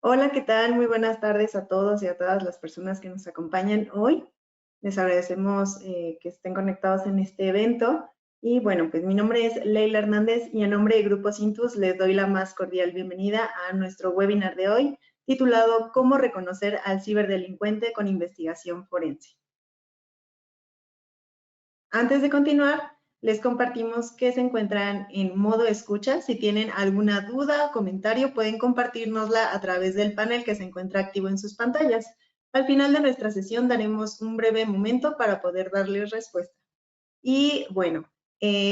Hola, ¿qué tal? Muy buenas tardes a todos y a todas las personas que nos acompañan hoy. Les agradecemos que estén conectados en este evento. Y bueno, pues mi nombre es Leila Hernández y en nombre de Grupo Cintus les doy la más cordial bienvenida a nuestro webinar de hoy, titulado ¿Cómo reconocer al ciberdelincuente con investigación forense? Antes de continuar, les compartimos que se encuentran en modo escucha. Si tienen alguna duda o comentario, pueden compartirnosla a través del panel que se encuentra activo en sus pantallas. Al final de nuestra sesión daremos un breve momento para poder darles respuesta. Y bueno,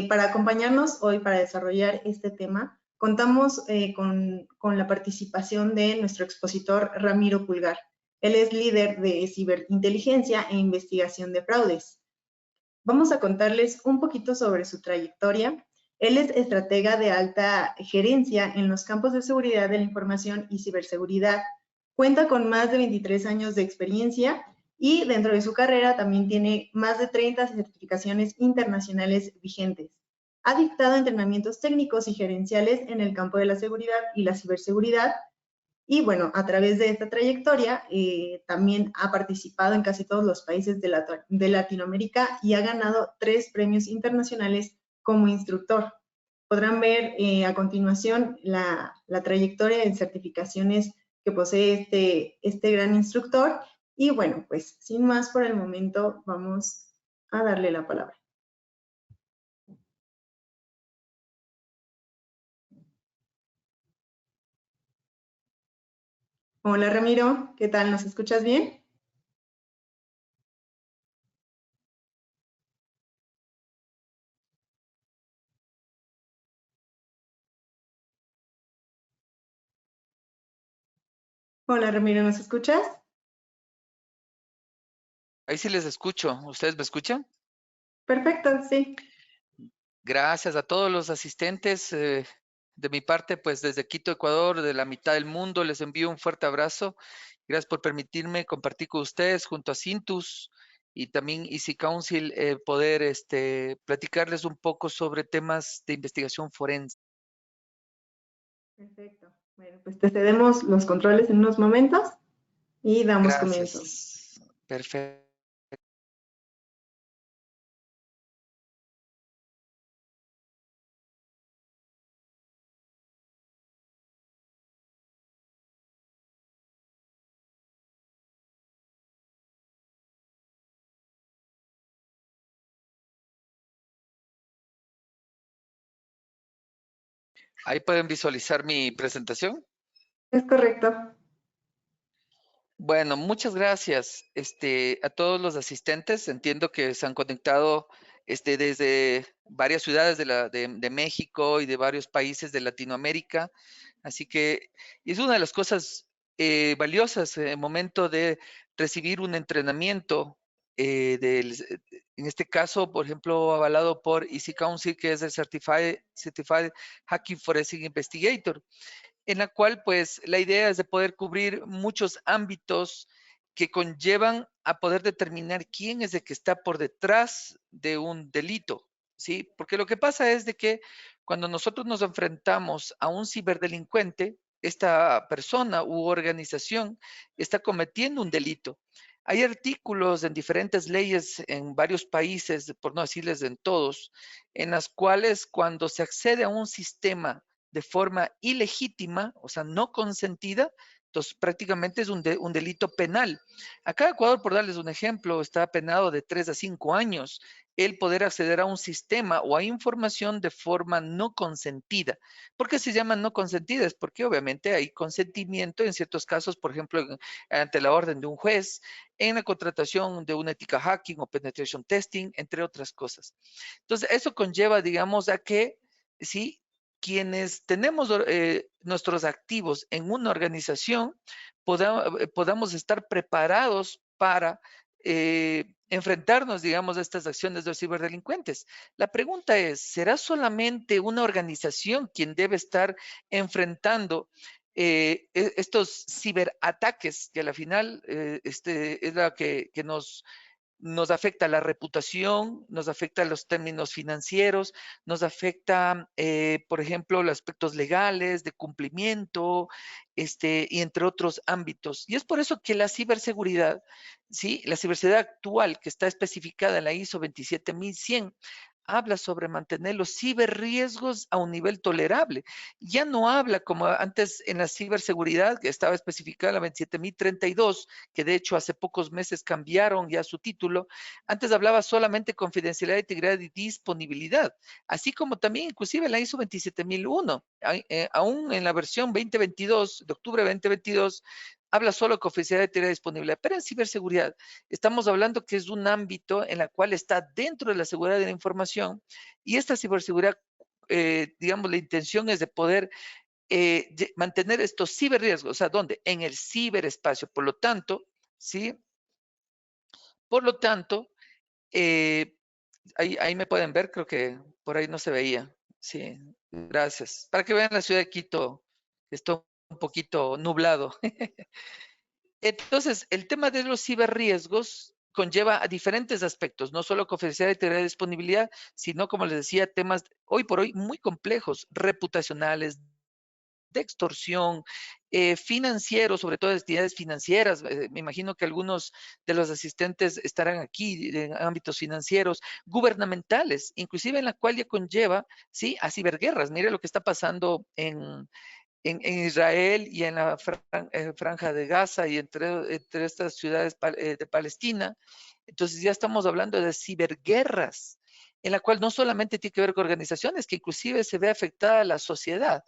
para acompañarnos hoy para desarrollar este tema, contamos con la participación de nuestro expositor Ramiro Pulgar. Él es líder de ciberinteligencia e investigación de fraudes. Vamos a contarles un poquito sobre su trayectoria. Él es estratega de alta gerencia en los campos de seguridad de la información y ciberseguridad. Cuenta con más de 23 años de experiencia y dentro de su carrera también tiene más de 30 certificaciones internacionales vigentes. Ha dictado entrenamientos técnicos y gerenciales en el campo de la seguridad y la ciberseguridad. Y bueno, a través de esta trayectoria también ha participado en casi todos los países de Latinoamérica y ha ganado 3 premios internacionales como instructor. Podrán ver a continuación la trayectoria en certificaciones que posee este gran instructor. Y bueno, pues sin más por el momento, vamos a darle la palabra. Hola Ramiro, ¿qué tal? ¿Nos escuchas bien? Hola Ramiro, ¿nos escuchas? Ahí sí les escucho. ¿Ustedes me escuchan? Perfecto, sí. Gracias a todos los asistentes. De mi parte, pues desde Quito, Ecuador, de la mitad del mundo, les envío un fuerte abrazo. Gracias por permitirme compartir con ustedes junto a Cintus y también Easy Council, poder platicarles un poco sobre temas de investigación forense. Perfecto. Bueno, pues te cedemos los controles en unos momentos y damos comienzo. Gracias. Perfecto. Ahí pueden visualizar mi presentación. Es correcto. Bueno, muchas gracias a todos los asistentes. Entiendo que se han conectado desde varias ciudades de México y de varios países de Latinoamérica. Así que es una de las cosas valiosas en el momento de recibir un entrenamiento, en este caso, por ejemplo, avalado por Easy Council, que es el Certified Hacking Forensic Investigator, en la cual pues la idea es de poder cubrir muchos ámbitos que conllevan a poder determinar quién es el que está por detrás de un delito, ¿sí? Porque lo que pasa es de que cuando nosotros nos enfrentamos a un ciberdelincuente, esta persona u organización está cometiendo un delito. Hay artículos en diferentes leyes en varios países, por no decirles en todos, en las cuales cuando se accede a un sistema de forma ilegítima, o sea, no consentida, entonces prácticamente es un delito penal. Acá en Ecuador, por darles un ejemplo, está penado de 3 a 5 años el poder acceder a un sistema o a información de forma no consentida. ¿Por qué se llama no consentida? Es porque obviamente hay consentimiento en ciertos casos, por ejemplo, ante la orden de un juez, en la contratación de una ética hacking o penetration testing, entre otras cosas. Entonces, eso conlleva, digamos, a que sí, quienes tenemos nuestros activos en una organización podamos estar preparados para enfrentarnos, digamos, a estas acciones de los ciberdelincuentes. La pregunta es, ¿será solamente una organización quien debe estar enfrentando estos ciberataques que a la final es la que nos afecta la reputación, nos afecta los términos financieros, nos afecta, por ejemplo, los aspectos legales, de cumplimiento, y entre otros ámbitos. Y es por eso que la ciberseguridad, ¿sí? La ciberseguridad actual que está especificada en la ISO 27100 habla sobre mantener los ciberriesgos a un nivel tolerable. Ya no habla como antes en la ciberseguridad, que estaba especificada en la 27032, que de hecho hace pocos meses cambiaron ya su título. Antes hablaba solamente confidencialidad, integridad y disponibilidad, así como también inclusive en la ISO 27001, aún en la versión 2022, de octubre de 2022, habla solo de confidencialidad, integridad y disponibilidad, pero en ciberseguridad estamos hablando que es un ámbito en el cual está dentro de la seguridad de la información y esta ciberseguridad, digamos, la intención es de poder mantener estos ciberriesgos, o sea, ¿dónde? En el ciberespacio. Por lo tanto, ¿sí? Por lo tanto, eh, ahí me pueden ver, creo que por ahí no se veía. Sí, gracias. Para que vean la ciudad de Quito, está un poquito nublado. Entonces, el tema de los ciberriesgos conlleva a diferentes aspectos, no solo confidencialidad, integridad y disponibilidad, sino, como les decía, temas hoy por hoy muy complejos, reputacionales, de extorsión, financieros, sobre todo de entidades financieras. Me imagino que algunos de los asistentes estarán aquí en ámbitos financieros, gubernamentales, inclusive en la cual ya conlleva, ¿sí? A ciberguerras. Mire lo que está pasando en Israel y en la franja de Gaza y entre estas ciudades de Palestina. Entonces ya estamos hablando de ciberguerras, en la cual no solamente tiene que ver con organizaciones, que inclusive se ve afectada la sociedad.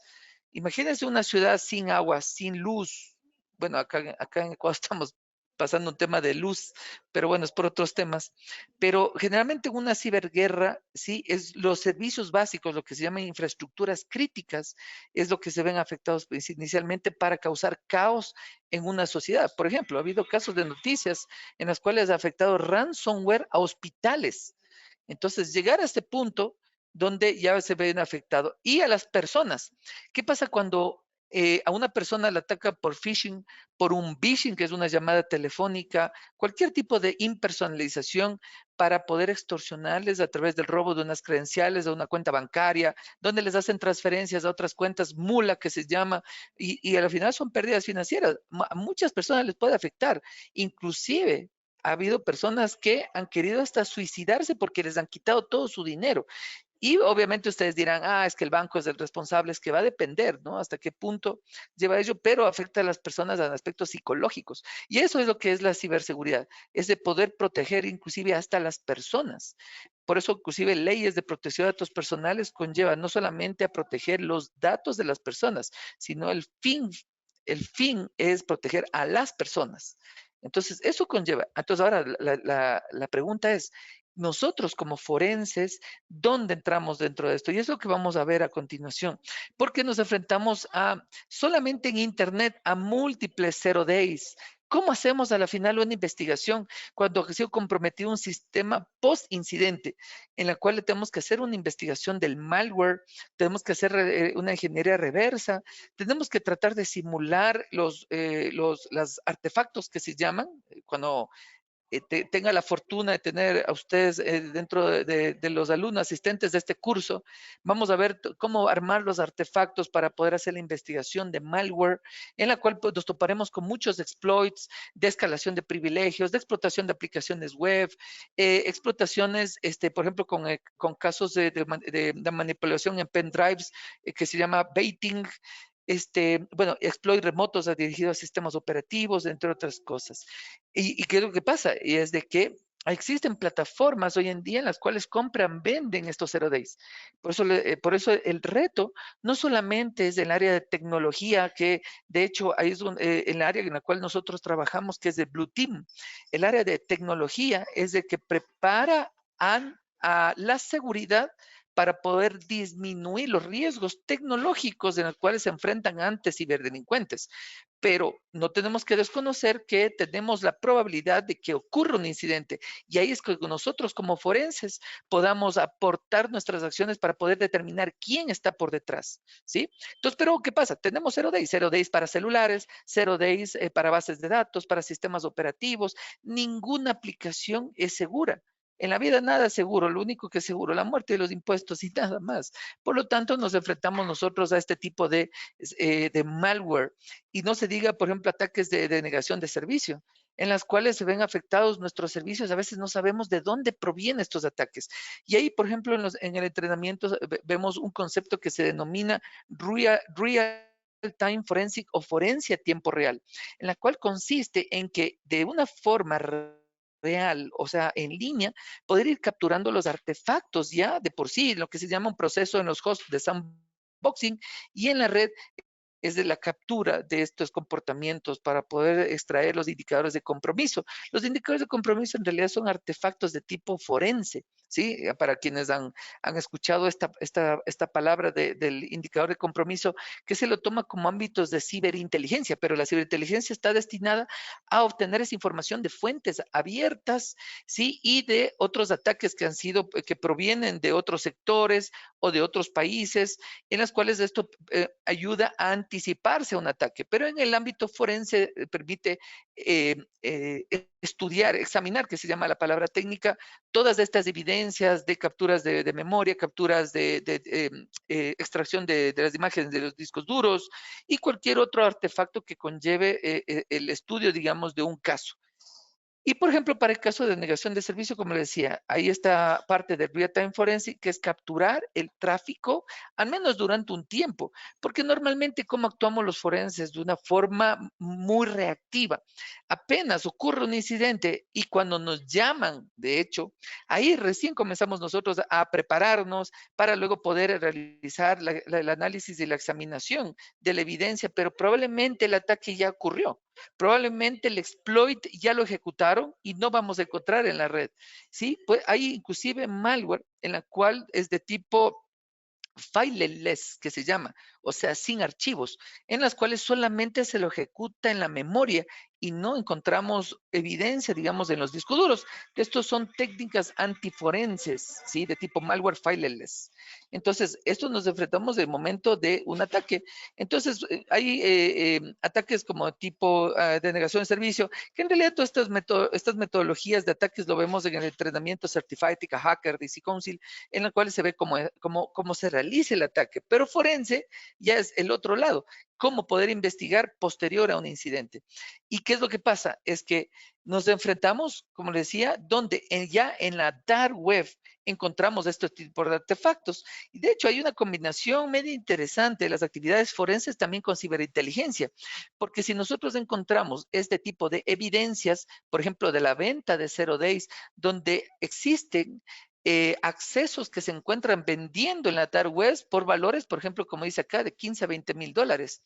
Imagínense una ciudad sin agua, sin luz. Bueno, acá en Ecuador estamos pasando un tema de luz, pero bueno, es por otros temas. Pero generalmente una ciberguerra, sí, es los servicios básicos, lo que se llama infraestructuras críticas, es lo que se ven afectados inicialmente para causar caos en una sociedad. Por ejemplo, ha habido casos de noticias en las cuales ha afectado ransomware a hospitales. Entonces, llegar a este punto donde ya se ven afectados. Y a las personas. ¿Qué pasa cuando a una persona la ataca por phishing, por un phishing, que es una llamada telefónica, cualquier tipo de impersonalización para poder extorsionarles a través del robo de unas credenciales, de una cuenta bancaria, donde les hacen transferencias a otras cuentas, mula que se llama, y al final son pérdidas financieras. A muchas personas les puede afectar, inclusive ha habido personas que han querido hasta suicidarse porque les han quitado todo su dinero. Y obviamente ustedes dirán, es que el banco es el responsable, es que va a depender, ¿no? Hasta qué punto lleva ello, pero afecta a las personas en aspectos psicológicos. Y eso es lo que es la ciberseguridad, es de poder proteger inclusive hasta las personas. Por eso, inclusive, leyes de protección de datos personales conllevan no solamente a proteger los datos de las personas, sino el fin es proteger a las personas. Entonces, eso conlleva. Entonces, ahora la pregunta es, nosotros como forenses, ¿dónde entramos dentro de esto? Y es lo que vamos a ver a continuación, porque nos enfrentamos solamente en Internet, a múltiples zero days. ¿Cómo hacemos a la final una investigación cuando ha sido comprometido un sistema post-incidente en la cual le tenemos que hacer una investigación del malware, tenemos que hacer una ingeniería reversa, tenemos que tratar de simular los artefactos que se llaman cuando tenga la fortuna de tener a ustedes dentro de los alumnos asistentes de este curso, vamos a ver cómo armar los artefactos para poder hacer la investigación de malware, en la cual pues, nos toparemos con muchos exploits de escalación de privilegios, de explotación de aplicaciones web, explotaciones, por ejemplo, con casos de manipulación en pendrives que se llama baiting, bueno, exploit remotos dirigidos a sistemas operativos, entre otras cosas. ¿Y qué es lo que pasa? Y es de que existen plataformas hoy en día en las cuales compran, venden estos zero days. Por eso el reto no solamente es el área de tecnología, que de hecho ahí es el área en la cual nosotros trabajamos, que es de Blue Team. El área de tecnología es de que prepara a la seguridad para poder disminuir los riesgos tecnológicos en los cuales se enfrentan ante ciberdelincuentes. pero no tenemos que desconocer que tenemos la probabilidad de que ocurra un incidente. Y ahí es que nosotros como forenses podamos aportar nuestras acciones para poder determinar quién está por detrás, ¿sí? Entonces, pero ¿qué pasa? Tenemos 0 days, 0 days para celulares, 0 days para bases de datos, para sistemas operativos. Ninguna aplicación es segura. En la vida nada es seguro, lo único que es seguro, la muerte de los impuestos y nada más. Por lo tanto, nos enfrentamos nosotros a este tipo de malware. Y no se diga, por ejemplo, ataques de negación de servicio, en las cuales se ven afectados nuestros servicios. A veces no sabemos de dónde provienen estos ataques. Y ahí, por ejemplo, en el entrenamiento vemos un concepto que se denomina real time forensic o forencia a tiempo real, en la cual consiste en que de una forma real, o sea, en línea, poder ir capturando los artefactos ya de por sí, lo que se llama un proceso en los hosts de sandboxing y en la red es de la captura de estos comportamientos para poder extraer los indicadores de compromiso. Los indicadores de compromiso en realidad son artefactos de tipo forense, ¿sí? Para quienes han escuchado esta palabra del indicador de compromiso, que se lo toma como ámbitos de ciberinteligencia, pero la ciberinteligencia está destinada a obtener esa información de fuentes abiertas, ¿sí? Y de otros ataques que provienen de otros sectores o de otros países, en las cuales esto ayuda a anticiparse a un ataque, pero en el ámbito forense permite estudiar, examinar, que se llama la palabra técnica, todas estas evidencias de capturas de memoria, capturas de extracción de las imágenes de los discos duros y cualquier otro artefacto que conlleve el estudio, digamos, de un caso. Y, por ejemplo, para el caso de negación de servicio, como le decía, ahí está parte del real-time forensic, que es capturar el tráfico, al menos durante un tiempo, porque normalmente, ¿cómo actuamos los forenses? De una forma muy reactiva. Apenas ocurre un incidente y cuando nos llaman, de hecho, ahí recién comenzamos nosotros a prepararnos para luego poder realizar el análisis y la examinación de la evidencia, pero probablemente el ataque ya ocurrió. Probablemente el exploit ya lo ejecutaron y no vamos a encontrar en la red. ¿Sí? Pues hay inclusive malware en la cual es de tipo fileless, que se llama, o sea, sin archivos, en las cuales solamente se lo ejecuta en la memoria y no encontramos evidencia, digamos, en los discos duros. Estos son técnicas antiforenses, ¿sí? De tipo malware fileless. Entonces, esto nos enfrentamos de momento de un ataque. Entonces, hay ataques como tipo de negación de servicio, que en realidad todas estas metodologías de ataques lo vemos en el entrenamiento Certified Hacker de DC Council, en la cual se ve cómo se realiza el ataque. Pero forense ya es el otro lado, cómo poder investigar posterior a un incidente. ¿Y qué es lo que pasa? Es que nos enfrentamos, como les decía, donde ya en la dark web encontramos estos tipos de artefactos. Y de hecho hay una combinación medio interesante de las actividades forenses también con ciberinteligencia, porque si nosotros encontramos este tipo de evidencias, por ejemplo, de la venta de 0 days, donde existen accesos que se encuentran vendiendo en la dark web por valores, por ejemplo, como dice acá, de 15 a 20 mil dólares.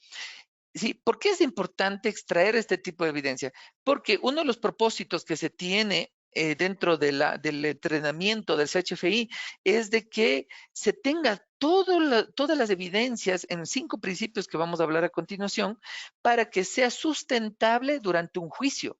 Sí, ¿por qué es importante extraer este tipo de evidencia? Porque uno de los propósitos que se tiene dentro del entrenamiento del CHFI es de que se tenga todas las evidencias en 5 principios que vamos a hablar a continuación para que sea sustentable durante un juicio.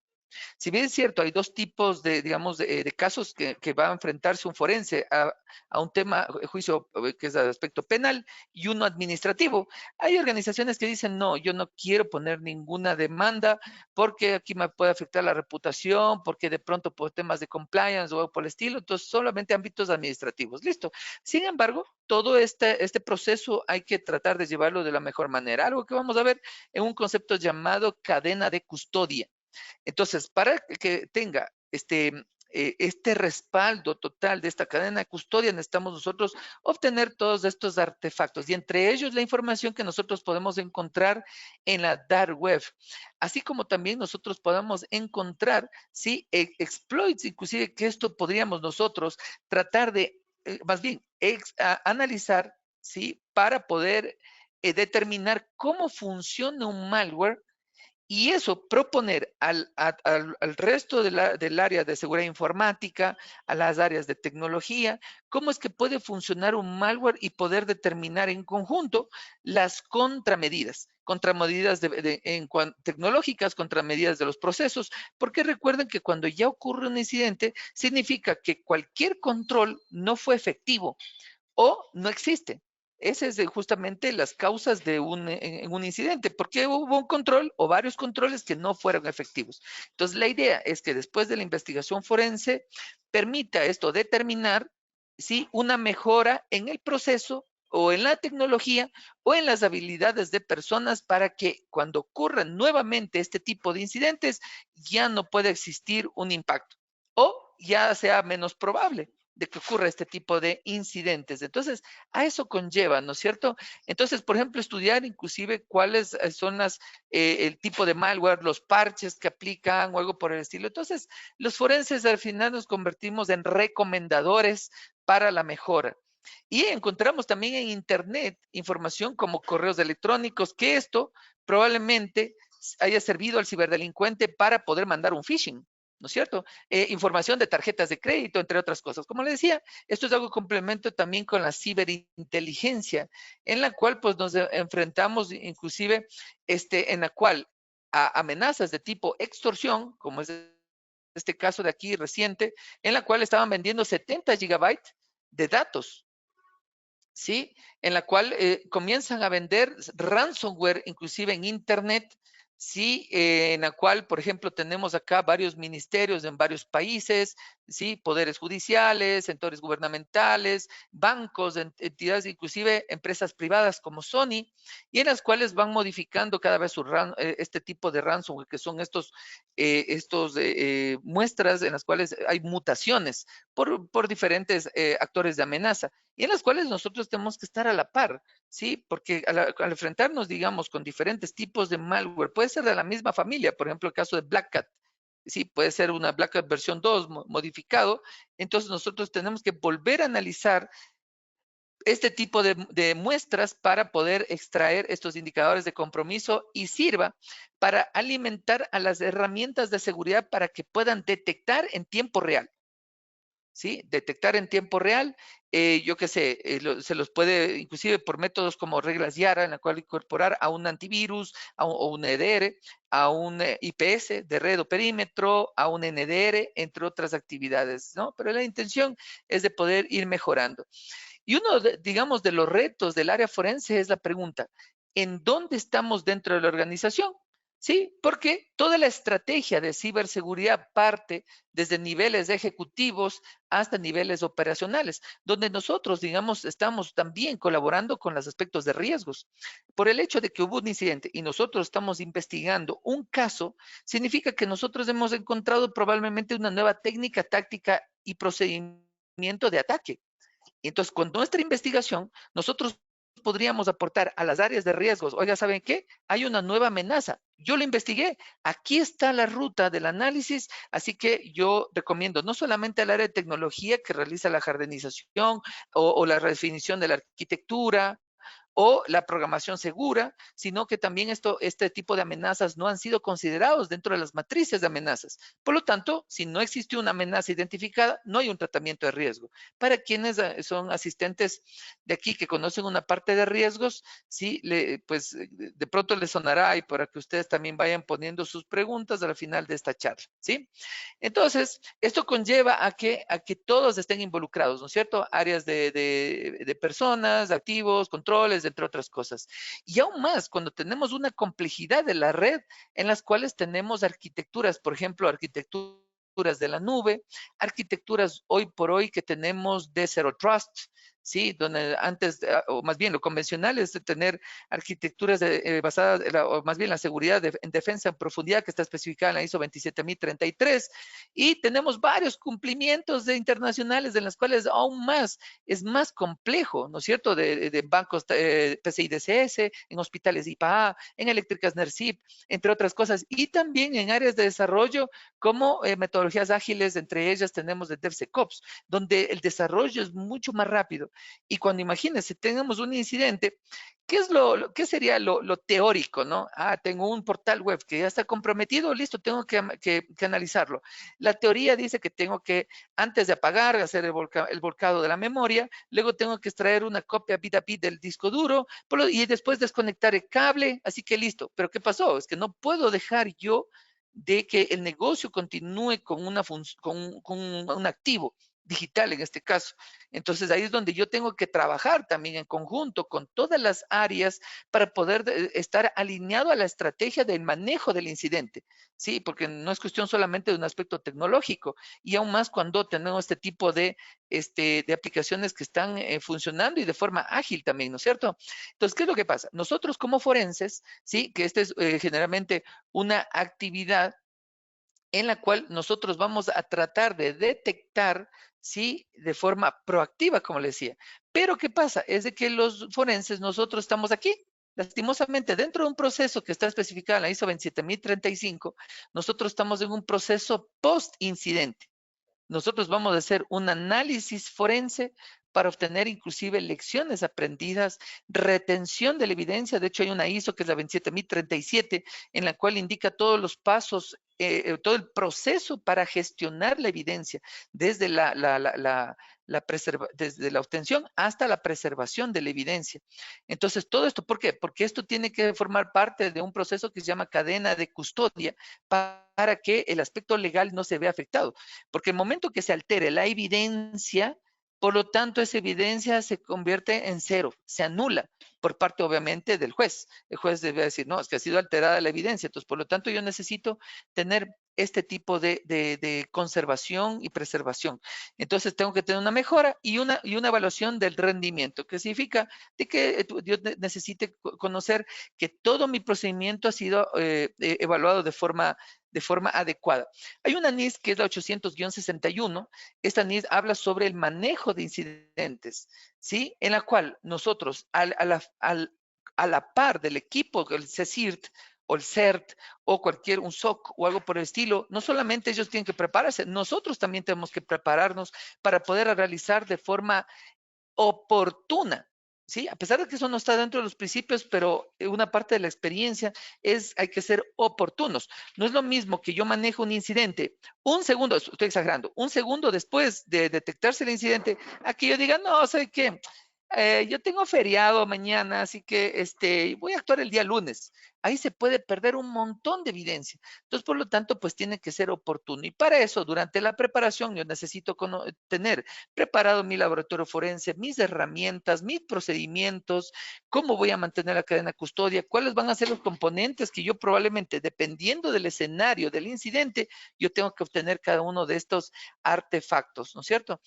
Si bien es cierto, hay dos tipos de, digamos, de casos que va a enfrentarse un forense a un tema, juicio que es de aspecto penal y uno administrativo. Hay organizaciones que dicen, no, yo no quiero poner ninguna demanda porque aquí me puede afectar la reputación, porque de pronto por temas de compliance o algo por el estilo, entonces solamente ámbitos administrativos. Listo. Sin embargo, todo este proceso hay que tratar de llevarlo de la mejor manera. Algo que vamos a ver en un concepto llamado cadena de custodia. Entonces, para que tenga este respaldo total de esta cadena de custodia, necesitamos nosotros obtener todos estos artefactos y entre ellos la información que nosotros podemos encontrar en la dark web, así como también nosotros podamos encontrar, ¿sí? Exploits, inclusive que esto podríamos nosotros tratar de, más bien, analizar, ¿sí? Para poder determinar cómo funciona un malware Y eso, proponer al resto del área de seguridad informática, a las áreas de tecnología, cómo es que puede funcionar un malware y poder determinar en conjunto las contramedidas tecnológicas, contramedidas de los procesos, porque recuerden que cuando ya ocurre un incidente, significa que cualquier control no fue efectivo o no existe. Esa es justamente las causas de un incidente, porque hubo un control o varios controles que no fueron efectivos. Entonces, la idea es que después de la investigación forense, permita esto determinar si una mejora en el proceso o en la tecnología o en las habilidades de personas para que cuando ocurran nuevamente este tipo de incidentes ya no pueda existir un impacto o ya sea menos probable de que ocurra este tipo de incidentes. Entonces, a eso conlleva, ¿no es cierto? Entonces, por ejemplo, estudiar inclusive cuáles son el tipo de malware, los parches que aplican o algo por el estilo. Entonces, los forenses al final nos convertimos en recomendadores para la mejora. Y encontramos también en Internet información como correos electrónicos, que esto probablemente haya servido al ciberdelincuente para poder mandar un phishing, ¿no es cierto? Información de tarjetas de crédito, entre otras cosas. Como le decía, esto es algo complemento también con la ciberinteligencia, en la cual pues nos enfrentamos inclusive, en la cual a amenazas de tipo extorsión, como es este caso de aquí reciente, en la cual estaban vendiendo 70 gigabytes de datos, ¿sí? En la cual comienzan a vender ransomware, inclusive en Internet, ¿sí? En la cual, por ejemplo, tenemos acá varios ministerios en varios países, ¿sí? Poderes judiciales, sectores gubernamentales, bancos, entidades, inclusive empresas privadas como Sony, y en las cuales van modificando cada vez este tipo de ransomware, que son estos muestras en las cuales hay mutaciones por diferentes actores de amenaza y en las cuales nosotros tenemos que estar a la par, ¿sí? Porque al enfrentarnos, digamos, con diferentes tipos de malware, puede ser de la misma familia, por ejemplo, el caso de Black Cat, ¿sí? Puede ser una Black Cat versión 2 modificado, entonces nosotros tenemos que volver a analizar este tipo de muestras para poder extraer estos indicadores de compromiso y sirva para alimentar a las herramientas de seguridad para que puedan detectar en tiempo real. ¿Sí? Detectar en tiempo real, yo qué sé, se los puede, inclusive por métodos como reglas Yara, en la cual incorporar a un antivirus, o un EDR, a un IPS de red o perímetro, a un NDR, entre otras actividades, ¿no? Pero la intención es de poder ir mejorando. Y uno, digamos, de los retos del área forense es la pregunta, ¿en dónde estamos dentro de la organización? Sí, porque toda la estrategia de ciberseguridad parte desde niveles ejecutivos hasta niveles operacionales, donde nosotros, digamos, estamos también colaborando con los aspectos de riesgos. Por el hecho de que hubo un incidente y nosotros estamos investigando un caso, significa que nosotros hemos encontrado probablemente una nueva técnica, táctica y procedimiento de ataque. Y entonces, con nuestra investigación, nosotros podríamos aportar a las áreas de riesgos. Oiga, ¿saben qué? Hay una nueva amenaza. Yo lo investigué. Aquí está la ruta del análisis. Así que yo recomiendo no solamente al área de tecnología que realiza la jardinización o la redefinición de la arquitectura, o la programación segura, sino que también este tipo de amenazas no han sido considerados dentro de las matrices de amenazas. Por lo tanto, si no existe una amenaza identificada, no hay un tratamiento de riesgo. Para quienes son asistentes de aquí que conocen una parte de riesgos, sí, pues de pronto les sonará y para que ustedes también vayan poniendo sus preguntas al final de esta charla, ¿sí? Entonces, esto conlleva a que todos estén involucrados, ¿no es cierto? Áreas de personas, activos, controles, entre otras cosas. Y aún más, cuando tenemos una complejidad de la red en las cuales tenemos arquitecturas, por ejemplo, arquitecturas de la nube, arquitecturas hoy por hoy que tenemos de Zero Trust, ¿sí? Donde antes, o más bien lo convencional es de tener arquitecturas basadas, o más bien la seguridad en defensa en profundidad que está especificada en la ISO 27033 y tenemos varios cumplimientos internacionales en los cuales aún más es más complejo, ¿no es cierto? De bancos PCI DSS, en hospitales IPA, en eléctricas NERCIP, entre otras cosas, y también en áreas de desarrollo como metodologías ágiles, entre ellas tenemos de DevSecOps, donde el desarrollo es mucho más rápido. Y cuando imagínense, tenemos un incidente, ¿qué es qué sería lo teórico, no? Ah, tengo un portal web que ya está comprometido, listo, tengo que analizarlo. La teoría dice que tengo que, antes de apagar, hacer el volcado de la memoria, luego tengo que extraer una copia bit a bit del disco duro y después desconectar el cable, así que listo. Pero ¿qué pasó? Es que no puedo dejar yo de que el negocio continúe con con un activo digital en este caso. Entonces ahí es donde yo tengo que trabajar también en conjunto con todas las áreas para poder estar alineado a la estrategia del manejo del incidente, ¿sí? Porque no es cuestión solamente de un aspecto tecnológico y aún más cuando tenemos este tipo de aplicaciones que están funcionando y de forma ágil también, ¿no es cierto? Entonces, ¿qué es lo que pasa? Nosotros como forenses, ¿sí? Que este es generalmente una actividad en la cual nosotros vamos a tratar de detectar, ¿sí? De forma proactiva, como le decía. Pero ¿qué pasa? Es de que los forenses, nosotros estamos aquí, lastimosamente, dentro de un proceso que está especificado en la ISO 27035, nosotros estamos en un proceso post-incidente. Nosotros vamos a hacer un análisis forense para obtener inclusive lecciones aprendidas, retención de la evidencia. De hecho, hay una ISO que es la 27037, en la cual indica todos los pasos, todo el proceso para gestionar la evidencia, desde desde la obtención hasta la preservación de la evidencia. Entonces, todo esto, ¿por qué? Porque esto tiene que formar parte de un proceso que se llama cadena de custodia para que el aspecto legal no se vea afectado. Porque el momento que se altere la evidencia, por lo tanto, esa evidencia se convierte en cero, se anula por parte, obviamente, del juez. El juez debe decir, no, es que ha sido alterada la evidencia. Entonces, por lo tanto, yo necesito tener este tipo de conservación y preservación. Entonces, tengo que tener una mejora y una evaluación del rendimiento, que significa de que yo necesite conocer que todo mi procedimiento ha sido evaluado de forma adecuada. Hay una NIS que es la 800-61. Esta NIS habla sobre el manejo de incidentes, ¿sí? En la cual nosotros, a la par del equipo, el CSIRT o el CERT o un SOC o algo por el estilo, no solamente ellos tienen que prepararse, nosotros también tenemos que prepararnos para poder realizar de forma oportuna, ¿sí? A pesar de que eso no está dentro de los principios, pero una parte de la experiencia es hay que ser oportunos. No es lo mismo que yo manejo un incidente, un segundo, estoy exagerando, un segundo después de detectarse el incidente, a que yo diga, no, ¿sabe qué? Yo tengo feriado mañana, así que voy a actuar el día lunes. Ahí se puede perder un montón de evidencia. Entonces, por lo tanto, pues tiene que ser oportuno. Y para eso, durante la preparación, yo necesito tener preparado mi laboratorio forense, mis herramientas, mis procedimientos, cómo voy a mantener la cadena de custodia, cuáles van a ser los componentes que yo probablemente, dependiendo del escenario del incidente, yo tengo que obtener cada uno de estos artefactos, ¿no es cierto?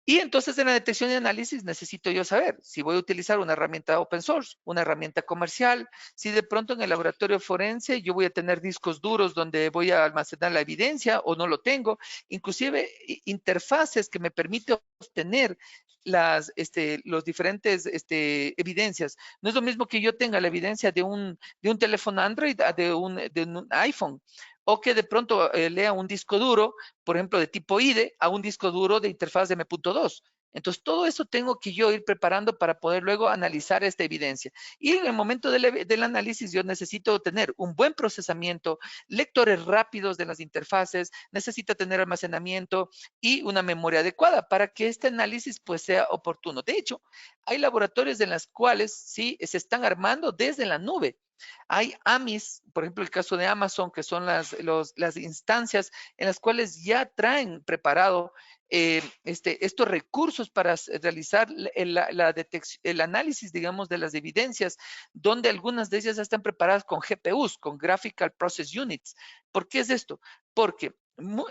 Y entonces en la detección y análisis necesito yo saber si voy a utilizar una herramienta open source, una herramienta comercial, si de pronto en el laboratorio forense yo voy a tener discos duros donde voy a almacenar la evidencia o no lo tengo, inclusive interfaces que me permiten obtener los diferentes evidencias. No es lo mismo que yo tenga la evidencia de un teléfono Android a de un iPhone, o que de pronto lea un disco duro, por ejemplo, de tipo IDE, a un disco duro de interfaz de M.2. Entonces, todo eso tengo que yo ir preparando para poder luego analizar esta evidencia. Y en el momento del análisis, yo necesito tener un buen procesamiento, lectores rápidos de las interfaces, necesita tener almacenamiento y una memoria adecuada para que este análisis pues sea oportuno. De hecho, hay laboratorios en los cuales sí se están armando desde la nube. Hay AMIs, por ejemplo, el caso de Amazon, que son las instancias en las cuales ya traen preparado estos recursos para realizar el análisis, digamos, de las evidencias, donde algunas de ellas ya están preparadas con GPUs, con Graphical Process Units. ¿Por qué es esto? Porque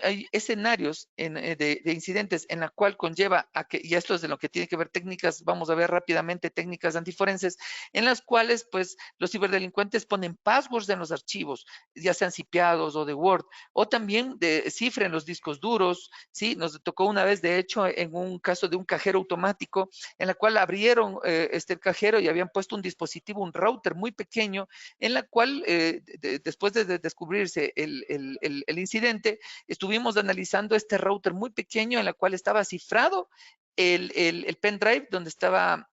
hay escenarios de incidentes en la cual conlleva a que, y esto es de lo que tiene que ver técnicas, vamos a ver rápidamente técnicas antiforenses, en las cuales pues los ciberdelincuentes ponen passwords en los archivos, ya sean cipiados o de Word, o también cifren los discos duros, ¿sí? Nos tocó una vez, de hecho, en un caso de un cajero automático, en la cual abrieron el cajero y habían puesto un dispositivo, un router muy pequeño, en la cual después de descubrirse el incidente, estuvimos analizando este router muy pequeño en la cual estaba cifrado el pendrive donde estaba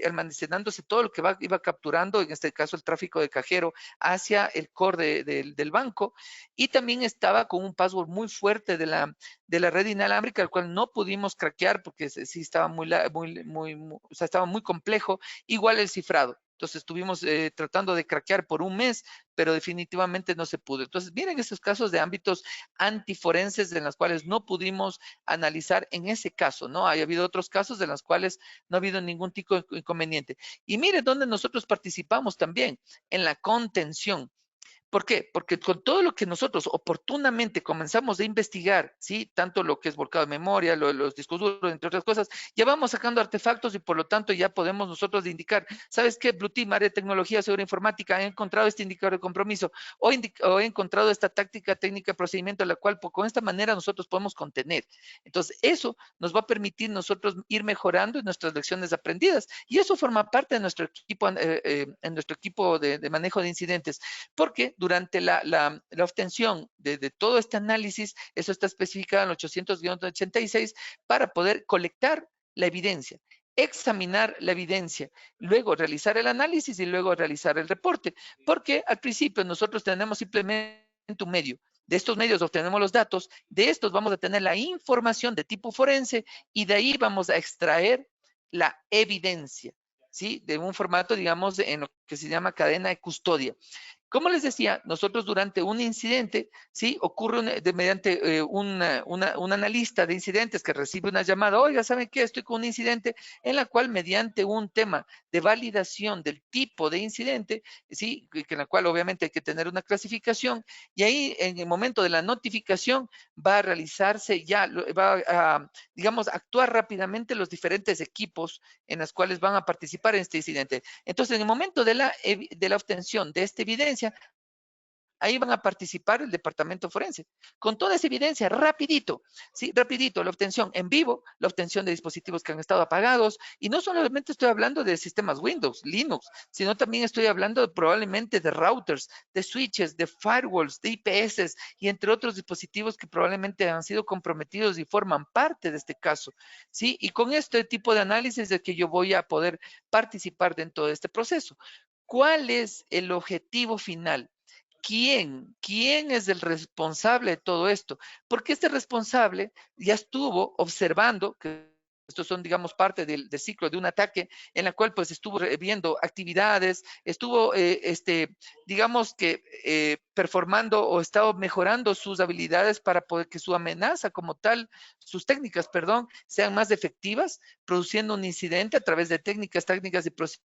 almacenándose todo lo que iba capturando, en este caso el tráfico de cajero, hacia el core del banco, y también estaba con un password muy fuerte de la red inalámbrica, el cual no pudimos craquear porque sí estaba o sea, estaba muy complejo, igual el cifrado. Entonces estuvimos tratando de craquear por un mes, pero definitivamente no se pudo. Entonces, miren esos casos de ámbitos antiforenses en los cuales no pudimos analizar en ese caso, ¿no? Ha habido otros casos en los cuales no ha habido ningún tipo de inconveniente. Y miren dónde nosotros participamos también, en la contención. ¿Por qué? Porque con todo lo que nosotros oportunamente comenzamos a investigar, ¿sí? Tanto lo que es volcado de memoria, los discos duros, entre otras cosas, ya vamos sacando artefactos y por lo tanto ya podemos nosotros indicar, ¿sabes qué? Blue Team, área de tecnología, seguridad informática, he encontrado este indicador de compromiso o he encontrado esta táctica, técnica, procedimiento, la cual con esta manera nosotros podemos contener. Entonces, eso nos va a permitir nosotros ir mejorando en nuestras lecciones aprendidas y eso forma parte de nuestro equipo, en nuestro equipo de manejo de incidentes, porque durante la obtención de todo este análisis, eso está especificado en el 800-86, para poder colectar la evidencia, examinar la evidencia, luego realizar el análisis y luego realizar el reporte, porque al principio nosotros tenemos simplemente un medio. De estos medios obtenemos los datos, de estos vamos a tener la información de tipo forense y de ahí vamos a extraer la evidencia, ¿sí? De un formato, digamos, en lo que se llama cadena de custodia. Como les decía, nosotros durante un incidente, ¿sí? Ocurre mediante un analista de incidentes que recibe una llamada, oiga, ¿saben qué? Estoy con un incidente en la cual mediante un tema de validación del tipo de incidente, ¿sí? En la cual obviamente hay que tener una clasificación y ahí en el momento de la notificación va a realizarse ya, va a, digamos, actuar rápidamente los diferentes equipos en los cuales van a participar en este incidente. Entonces, en el momento de la obtención de esta evidencia, ahí van a participar el departamento forense. Con toda esa evidencia, rapidito, ¿sí? Rapidito, la obtención en vivo, la obtención de dispositivos que han estado apagados, y no solamente estoy hablando de sistemas Windows, Linux, sino también estoy hablando probablemente de routers, de switches, de firewalls, de IPS, y entre otros dispositivos que probablemente han sido comprometidos y forman parte de este caso, ¿sí? Y con este tipo de análisis es que yo voy a poder participar dentro de este proceso. ¿Cuál es el objetivo final? ¿Quién es el responsable de todo esto? Porque este responsable ya estuvo observando que estos son, digamos, parte del ciclo de un ataque en la cual pues estuvo viendo actividades, estuvo, digamos que performando o estaba mejorando sus habilidades para poder que su amenaza como tal, sus técnicas, perdón, sean más efectivas, produciendo un incidente a través de técnicas y procedimientos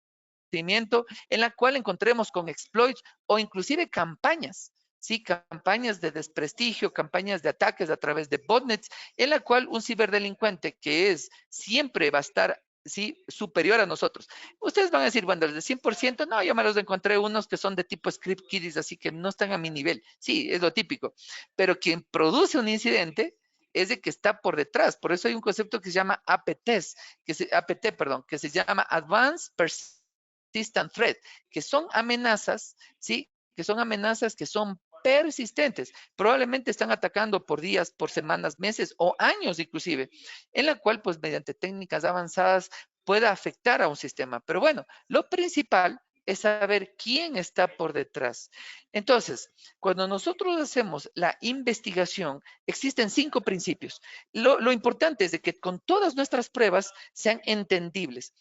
en la cual encontremos con exploits o inclusive campañas, ¿sí? Campañas de desprestigio, campañas de ataques a través de botnets, en la cual un ciberdelincuente que siempre va a estar, ¿sí? Superior a nosotros. Ustedes van a decir, bueno, desde 100%, no, yo me los encontré unos que son de tipo script kiddies, así que no están a mi nivel. Sí, es lo típico. Pero quien produce un incidente es de que está por detrás. Por eso hay un concepto que se llama APTs, APT, perdón, que se llama Advanced Persistent Threat, que son amenazas, ¿sí? Que son amenazas que son persistentes. Probablemente están atacando por días, por semanas, meses o años inclusive, en la cual pues mediante técnicas avanzadas pueda afectar a un sistema. Pero bueno, lo principal es saber quién está por detrás. Entonces, cuando nosotros hacemos la investigación, existen 5 principios. Lo importante es de que con todas nuestras pruebas sean entendibles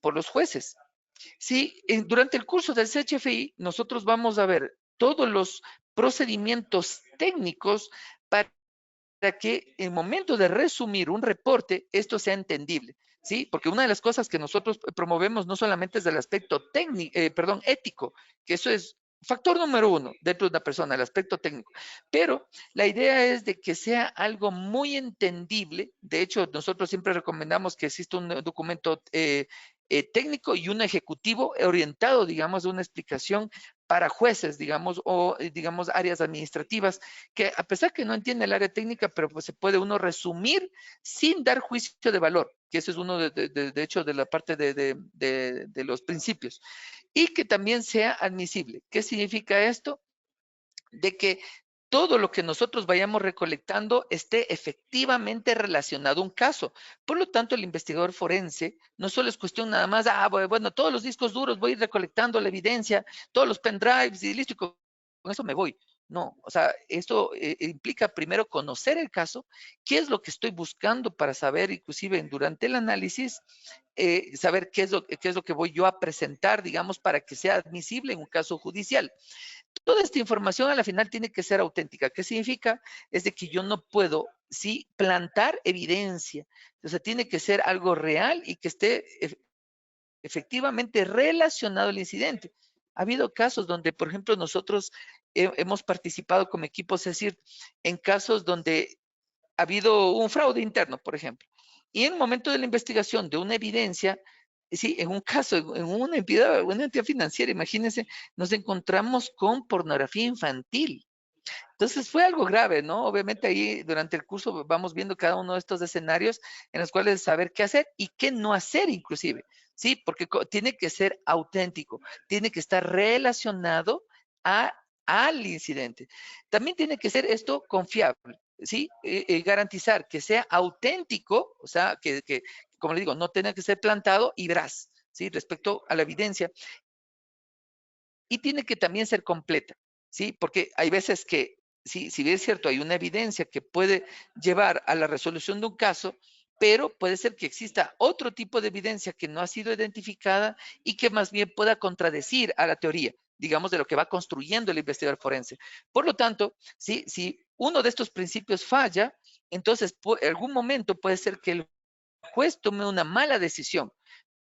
por los jueces. Sí, durante el curso del CHFI nosotros vamos a ver todos los procedimientos técnicos para que en el momento de resumir un reporte, esto sea entendible, ¿sí? Porque una de las cosas que nosotros promovemos no solamente es del aspecto técnico, ético, que eso es factor número 1 dentro de una persona, el aspecto técnico, pero la idea es de que sea algo muy entendible. De hecho, nosotros siempre recomendamos que exista un documento técnico y un ejecutivo orientado, digamos, a una explicación para jueces, digamos, o digamos áreas administrativas, que a pesar que no entiende el área técnica, pero pues se puede uno resumir sin dar juicio de valor, que eso es uno de hecho de la parte de los principios, y que también sea admisible. ¿Qué significa esto? De que todo lo que nosotros vayamos recolectando esté efectivamente relacionado a un caso. Por lo tanto, el investigador forense no solo es cuestión nada más, bueno, todos los discos duros voy a ir recolectando la evidencia, todos los pendrives y listo, y con eso me voy. No, o sea, esto implica primero conocer el caso, qué es lo que estoy buscando para saber, inclusive durante el análisis, saber qué es lo que voy yo a presentar, digamos, para que sea admisible en un caso judicial. Toda esta información a la final tiene que ser auténtica. ¿Qué significa? Es de que yo no puedo, sí, plantar evidencia. O sea, tiene que ser algo real y que esté efectivamente relacionado al incidente. Ha habido casos donde, por ejemplo, nosotros hemos participado como equipos, es decir, en casos donde ha habido un fraude interno, por ejemplo. Y en el momento de la investigación de una evidencia, sí, en un caso, en una entidad financiera, imagínense, nos encontramos con pornografía infantil. Entonces fue algo grave, ¿no? Obviamente ahí durante el curso vamos viendo cada uno de estos escenarios en los cuales saber qué hacer y qué no hacer inclusive, ¿sí? Porque tiene que ser auténtico, tiene que estar relacionado a, al incidente. También tiene que ser esto confiable, ¿sí? Garantizar que sea auténtico, o sea, como le digo, no tenga que ser plantado y veraz, ¿sí? Respecto a la evidencia. Y tiene que también ser completa, ¿sí? Porque hay veces que, sí, si bien es cierto, hay una evidencia que puede llevar a la resolución de un caso, pero puede ser que exista otro tipo de evidencia que no ha sido identificada y que más bien pueda contradecir a la teoría, digamos, de lo que va construyendo el investigador forense. Por lo tanto, si uno de estos principios falla, entonces en algún momento puede ser que el juez tome una mala decisión.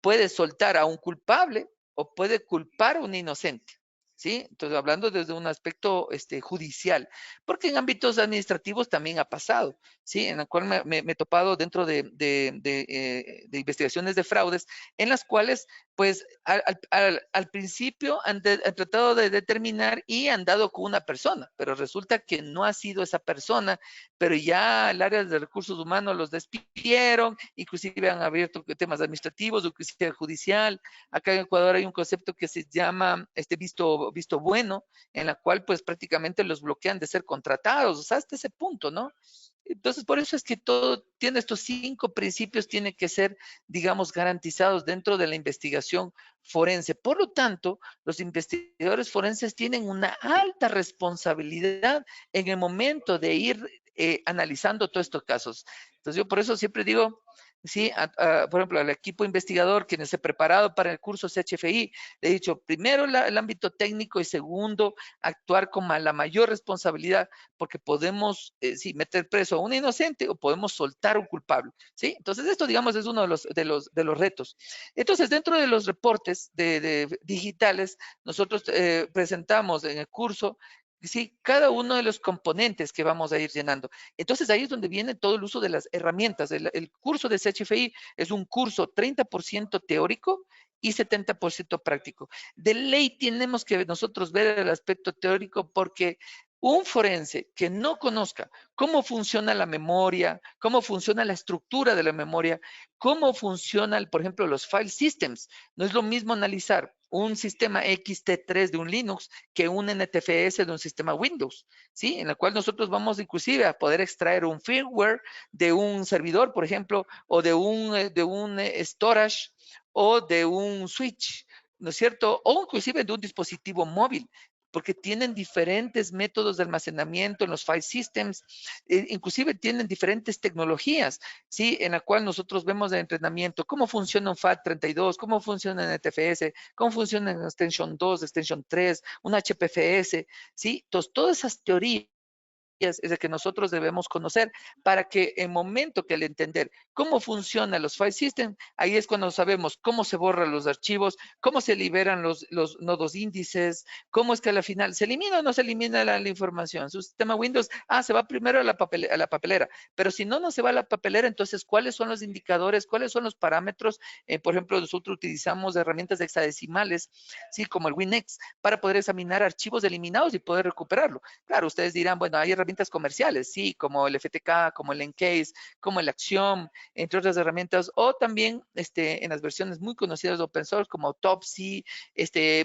Puede soltar a un culpable o puede culpar a un inocente. ¿Sí? Entonces, hablando desde un aspecto judicial, porque en ámbitos administrativos también ha pasado, ¿sí? En el cual me he topado dentro de investigaciones de fraudes, en las cuales, pues, al principio han tratado de determinar y han dado con una persona, pero resulta que no ha sido esa persona, pero ya el área de recursos humanos los despidieron, inclusive han abierto temas administrativos, justicia judicial. Acá en Ecuador hay un concepto que se llama visto bueno, en la cual pues prácticamente los bloquean de ser contratados, o sea, hasta ese punto, ¿no? Entonces, por eso es que todo tiene estos 5 principios, tiene que ser, digamos, garantizados dentro de la investigación forense. Por lo tanto, los investigadores forenses tienen una alta responsabilidad en el momento de ir analizando todos estos casos. Entonces, yo por eso siempre digo, sí, por ejemplo, al equipo investigador, quienes se preparado para el curso CHFI, le he dicho, primero el ámbito técnico y segundo, actuar con la mayor responsabilidad, porque podemos, sí, meter preso a un inocente o podemos soltar a un culpable, ¿sí? Entonces, esto, digamos, es uno de los retos. Entonces, dentro de los reportes digitales, nosotros presentamos en el curso, sí, cada uno de los componentes que vamos a ir llenando. Entonces ahí es donde viene todo el uso de las herramientas. El curso de CHFI es un curso 30% teórico y 70% práctico. De ley tenemos que nosotros ver el aspecto teórico porque un forense que no conozca cómo funciona la memoria, cómo funciona la estructura de la memoria, cómo funcionan, por ejemplo, los file systems. No es lo mismo analizar un sistema XT3 de un Linux que un NTFS de un sistema Windows, ¿sí? En el cual nosotros vamos inclusive a poder extraer un firmware de un servidor, por ejemplo, o de un storage o de un switch, ¿no es cierto? O inclusive de un dispositivo móvil, porque tienen diferentes métodos de almacenamiento en los file systems, inclusive tienen diferentes tecnologías, ¿sí? En la cual nosotros vemos de entrenamiento, cómo funciona un FAT32, cómo funciona en NTFS, cómo funciona en Extension 2, Extension 3, un HPFS, ¿sí? Entonces, todas esas teorías es de que nosotros debemos conocer para que en momento que al entender cómo funcionan los file systems, ahí es cuando sabemos cómo se borran los archivos, cómo se liberan los nodos índices, cómo es que al final se elimina o no se elimina la información. Su sistema Windows, se va primero a la papelera, pero si no, no se va a la papelera, entonces, ¿cuáles son los indicadores? ¿Cuáles son los parámetros? Por ejemplo, nosotros utilizamos herramientas hexadecimales, ¿sí? Como el WinX, para poder examinar archivos eliminados y poder recuperarlo. Claro, ustedes dirán, bueno, hay herramientas herramientas comerciales, sí, como el FTK, como el Encase, como el Axiom, entre otras herramientas, o también en las versiones muy conocidas de open source como Topsy,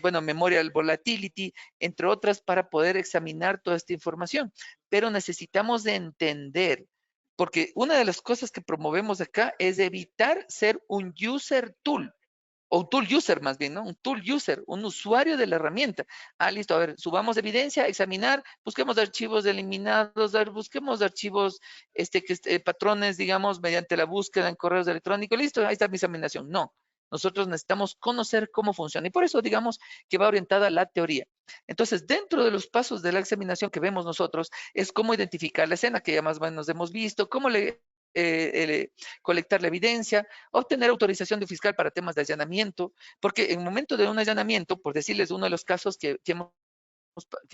bueno, Memorial Volatility, entre otras, para poder examinar toda esta información. Pero necesitamos de entender, porque una de las cosas que promovemos acá es evitar ser un user tool, o un tool user más bien, ¿no? Un tool user, un usuario de la herramienta. Ah, listo, a ver, subamos evidencia, examinar, busquemos archivos eliminados, busquemos archivos, patrones, digamos, mediante la búsqueda en correos electrónicos, listo, ahí está mi examinación. No, nosotros necesitamos conocer cómo funciona y por eso, digamos, que va orientada a la teoría. Entonces, dentro de los pasos de la examinación que vemos nosotros, es cómo identificar la escena, que ya más o menos hemos visto, cómo colectar la evidencia, obtener autorización de fiscal para temas de allanamiento, porque en el momento de un allanamiento, por decirles uno de los casos que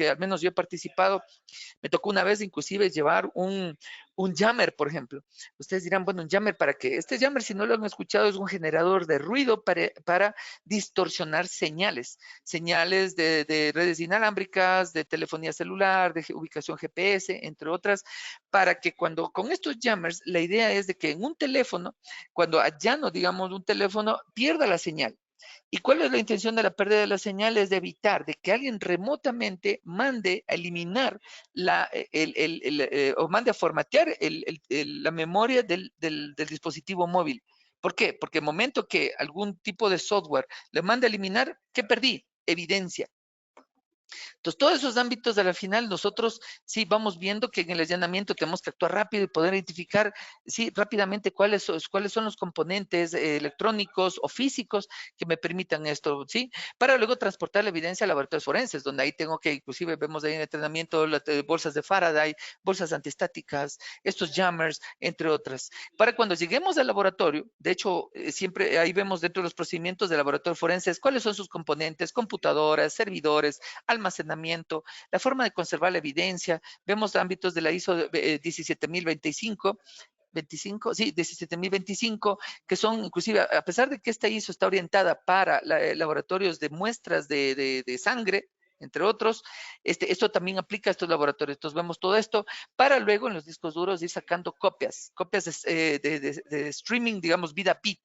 al menos yo he participado, me tocó una vez inclusive llevar un jammer, por ejemplo. Ustedes dirán, bueno, un jammer, ¿para qué? Este jammer, si no lo han escuchado, es un generador de ruido para distorsionar señales. Señales de redes inalámbricas, de telefonía celular, de ubicación GPS, entre otras, para que con estos jammers, la idea es de que en un teléfono, cuando allano, digamos, un teléfono, pierda la señal. ¿Y cuál es la intención de la pérdida de la señal? Es de evitar de que alguien remotamente mande a eliminar o mande a formatear la memoria del dispositivo móvil. ¿Por qué? Porque el momento que algún tipo de software le manda a eliminar, ¿qué perdí? Evidencia. Entonces, todos esos ámbitos a la final, nosotros sí vamos viendo que en el allanamiento tenemos que actuar rápido y poder identificar, sí, rápidamente cuáles son los componentes electrónicos o físicos que me permitan esto, ¿sí? Para luego transportar la evidencia a laboratorios forenses, donde ahí tengo que, inclusive vemos ahí en el entrenamiento, las bolsas de Faraday, bolsas antiestáticas, estos jammers, entre otras. Para cuando lleguemos al laboratorio, de hecho, siempre ahí vemos dentro de los procedimientos de laboratorio forenses cuáles son sus componentes, computadoras, servidores, almacenamiento, la forma de conservar la evidencia. Vemos ámbitos de la ISO 17025, 17025, que son inclusive, a pesar de que esta ISO está orientada para laboratorios de muestras de sangre, entre otros, esto también aplica a estos laboratorios. Entonces vemos todo esto para luego en los discos duros ir sacando copias de streaming, digamos, vida bit.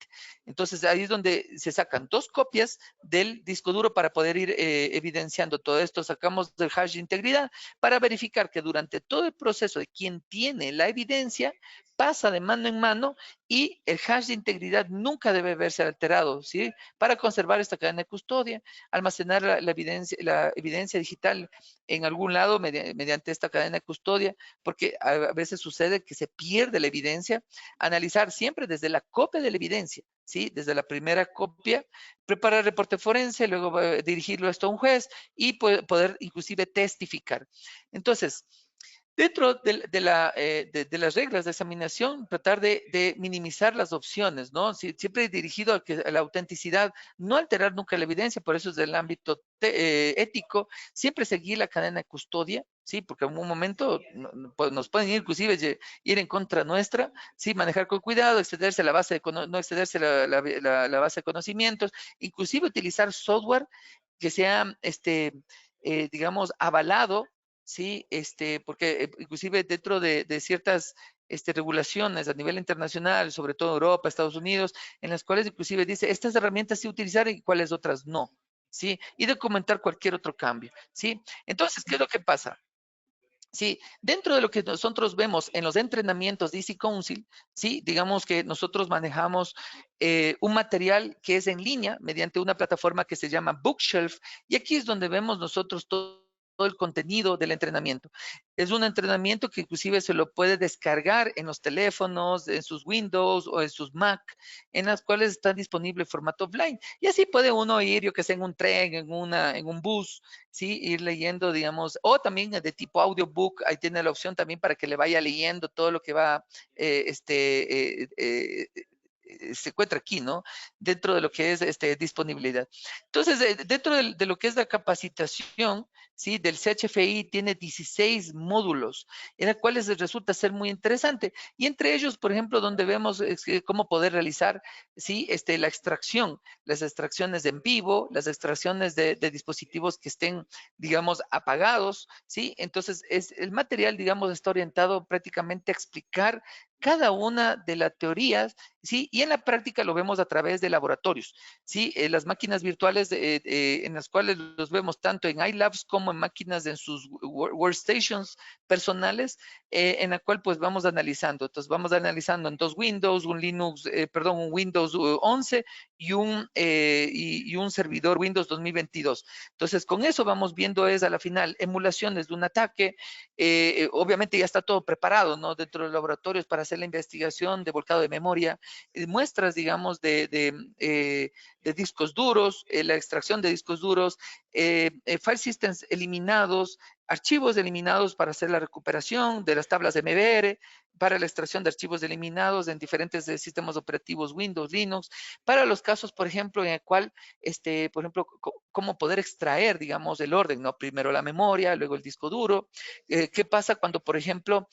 Entonces ahí es donde se sacan 2 copias del disco duro para poder ir evidenciando todo esto. Sacamos del hash de integridad para verificar que durante todo el proceso de quien tiene la evidencia, pasa de mano en mano y el hash de integridad nunca debe verse alterado, ¿sí? Para conservar esta cadena de custodia, almacenar la evidencia digital en algún lado mediante esta cadena de custodia, porque a veces sucede que se pierde la evidencia. Analizar siempre desde la copia de la evidencia, ¿sí? Desde la primera copia, preparar el reporte forense, luego dirigirlo esto a un juez y poder inclusive testificar. Entonces, dentro de las reglas de examinación, tratar de minimizar las opciones, ¿no? Siempre dirigido a la autenticidad, no alterar nunca la evidencia, por eso es del ámbito ético, siempre seguir la cadena de custodia, ¿sí? Porque en un momento nos pueden inclusive ir en contra nuestra, ¿sí? Manejar con cuidado, excederse a la base no excederse la base de conocimientos, inclusive utilizar software que sea, digamos, avalado, sí, porque inclusive dentro de ciertas regulaciones a nivel internacional, sobre todo Europa, Estados Unidos, en las cuales inclusive dice, estas herramientas sí utilizar y cuáles otras no, ¿sí? Y documentar cualquier otro cambio, ¿sí? Entonces, ¿qué es lo que pasa? Sí, dentro de lo que nosotros vemos en los entrenamientos de Easy Council, sí, digamos que nosotros manejamos un material que es en línea mediante una plataforma que se llama Bookshelf, y aquí es donde vemos nosotros todo el contenido del entrenamiento. Es un entrenamiento que inclusive se lo puede descargar en los teléfonos, en sus Windows o en sus Mac, en las cuales está disponible en formato offline. Y así puede uno ir, yo que sé, en un tren, en un bus, ¿sí? Ir leyendo, digamos, o también de tipo audiobook, ahí tiene la opción también para que le vaya leyendo todo lo que va, se encuentra aquí, ¿no? Dentro de lo que es disponibilidad. Entonces, dentro de lo que es la capacitación, ¿sí? Del CHFI tiene 16 módulos, en los cuales resulta ser muy interesante. Y entre ellos, por ejemplo, donde vemos cómo poder realizar, ¿sí? La extracción, las extracciones en vivo, las extracciones de dispositivos que estén, digamos, apagados, ¿sí? Entonces, el material, digamos, está orientado prácticamente a explicar cada una de las teorías, ¿sí? Y en la práctica lo vemos a través de laboratorios, ¿sí? Las máquinas virtuales en las cuales los vemos tanto en iLabs como en máquinas en sus workstations personales, en la cual pues vamos analizando. Entonces vamos analizando en dos Windows, un Linux, perdón, un Windows 11 y un servidor Windows 2022. Entonces con eso vamos viendo es a la final emulaciones de un ataque. Obviamente ya está todo preparado, ¿no? Dentro de los laboratorios para hacer la investigación de volcado de memoria, muestras, digamos, de discos duros, la extracción de discos duros, file systems eliminados, archivos eliminados para hacer la recuperación de las tablas de MBR, para la extracción de archivos eliminados en diferentes sistemas operativos Windows, Linux, para los casos, por ejemplo, en el cual, por ejemplo, cómo poder extraer, digamos, el orden, ¿no? Primero la memoria, luego el disco duro. ¿Qué pasa cuando, por ejemplo,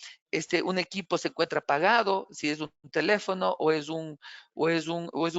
un equipo se encuentra apagado, si es un teléfono o es un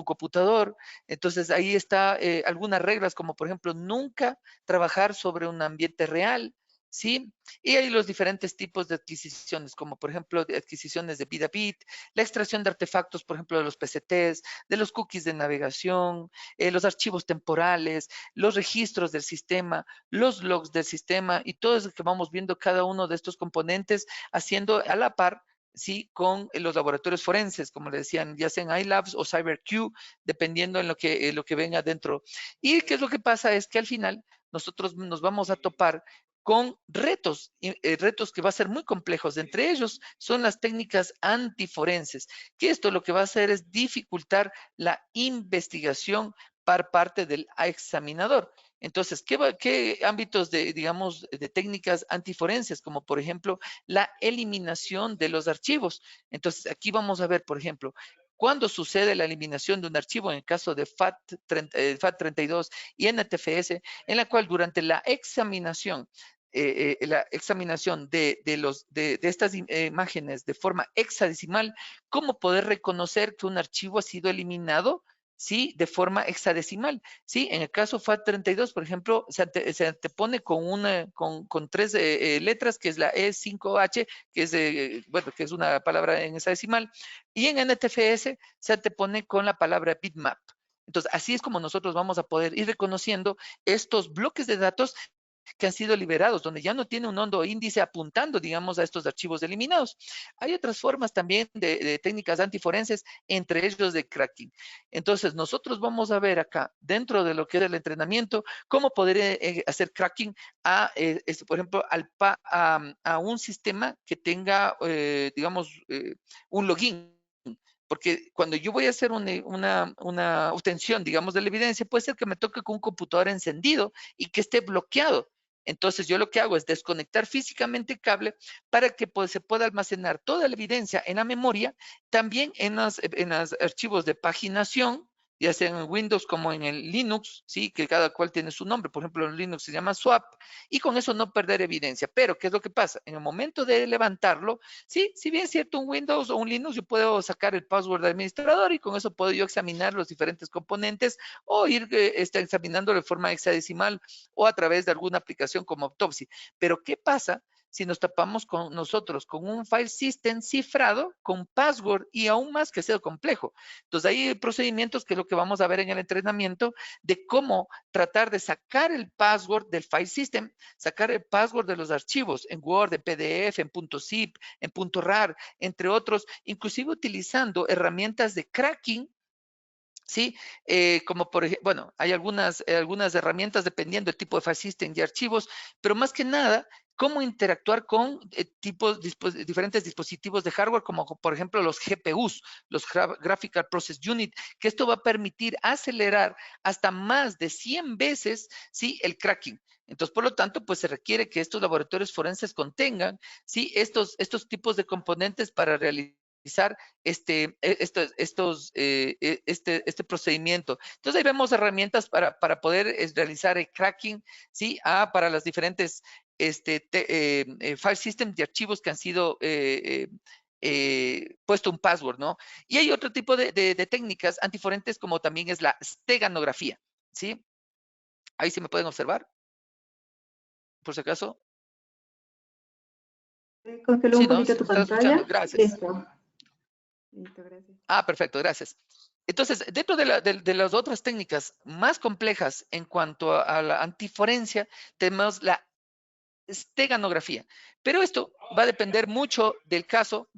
computador? Entonces ahí está algunas reglas, como por ejemplo, nunca trabajar sobre un ambiente real, ¿sí? Y hay los diferentes tipos de adquisiciones, como por ejemplo, de adquisiciones de bit a bit, la extracción de artefactos, por ejemplo, de los PCTs, de los cookies de navegación, los archivos temporales, los registros del sistema, los logs del sistema y todo eso que vamos viendo cada uno de estos componentes haciendo a la par, ¿sí? Con los laboratorios forenses, como le decían, ya sean iLabs o CyberQ, dependiendo en lo que venga dentro. ¿Y qué es lo que pasa? Es que al final nosotros nos vamos a topar con retos, retos que va a ser muy complejos. Entre ellos son las técnicas antiforenses, que esto lo que va a hacer es dificultar la investigación por parte del examinador. Entonces, ¿qué ámbitos de, digamos, de técnicas antiforenses? Como por ejemplo, la eliminación de los archivos. Entonces, aquí vamos a ver, por ejemplo, cuando sucede la eliminación de un archivo, en el caso de FAT32 y NTFS, en la cual durante la examinación de estas imágenes de forma hexadecimal, cómo poder reconocer que un archivo ha sido eliminado, ¿sí? De forma hexadecimal, ¿sí? En el caso FAT32, por ejemplo, se antepone con tres letras, que es la E5H, que es, bueno, que es una palabra en hexadecimal, y en NTFS se antepone con la palabra bitmap. Entonces, así es como nosotros vamos a poder ir reconociendo estos bloques de datos que han sido liberados, donde ya no tiene un hondo índice apuntando, digamos, a estos archivos eliminados. Hay otras formas también de técnicas antiforenses, entre ellos de cracking. Entonces, nosotros vamos a ver acá, dentro de lo que es el entrenamiento, cómo poder hacer cracking por ejemplo, a un sistema que tenga, digamos, un login. Porque cuando yo voy a hacer una obtención, digamos, de la evidencia, puede ser que me toque con un computador encendido y que esté bloqueado. Entonces yo lo que hago es desconectar físicamente el cable para que pues, se pueda almacenar toda la evidencia en la memoria, también en los archivos de paginación, ya sea en Windows como en el Linux, ¿sí? Que cada cual tiene su nombre. Por ejemplo, en Linux se llama swap, y con eso no perder evidencia. Pero, ¿qué es lo que pasa? En el momento de levantarlo, sí, si bien es cierto, un Windows o un Linux, yo puedo sacar el password de administrador y con eso puedo yo examinar los diferentes componentes o ir examinando de forma hexadecimal o a través de alguna aplicación como Autopsy. Pero, ¿qué pasa si nos tapamos con nosotros con un file system cifrado, con password y aún más que sea complejo? Entonces, hay procedimientos que es lo que vamos a ver en el entrenamiento de cómo tratar de sacar el password del file system, sacar el password de los archivos en Word, en PDF, en .zip, en .rar, entre otros, inclusive utilizando herramientas de cracking. Sí, como por ejemplo, bueno, hay algunas herramientas dependiendo del tipo de file system y archivos, pero más que nada, cómo interactuar con diferentes dispositivos de hardware, como por ejemplo los GPUs, los Graphical Process Unit, que esto va a permitir acelerar hasta más de 100 veces, ¿sí? El cracking. Entonces, por lo tanto, pues se requiere que estos laboratorios forenses contengan, ¿sí? Estos tipos de componentes para realizar este procedimiento. Entonces ahí vemos herramientas para poder realizar el cracking, ¿sí? Para las diferentes file systems de archivos que han sido puesto un password, ¿no? Y hay otro tipo de técnicas antiforentes como también es la steganografía, ¿sí? Ahí sí me pueden observar, por si acaso. Congeló Sí, un ¿no? poquito Se tu está escuchando. pantalla. Gracias. Listo. Listo, gracias. Perfecto, gracias. Entonces, dentro de las otras técnicas más complejas en cuanto a la antiforencia, tenemos la steganografía. Pero esto va a depender mucho del caso,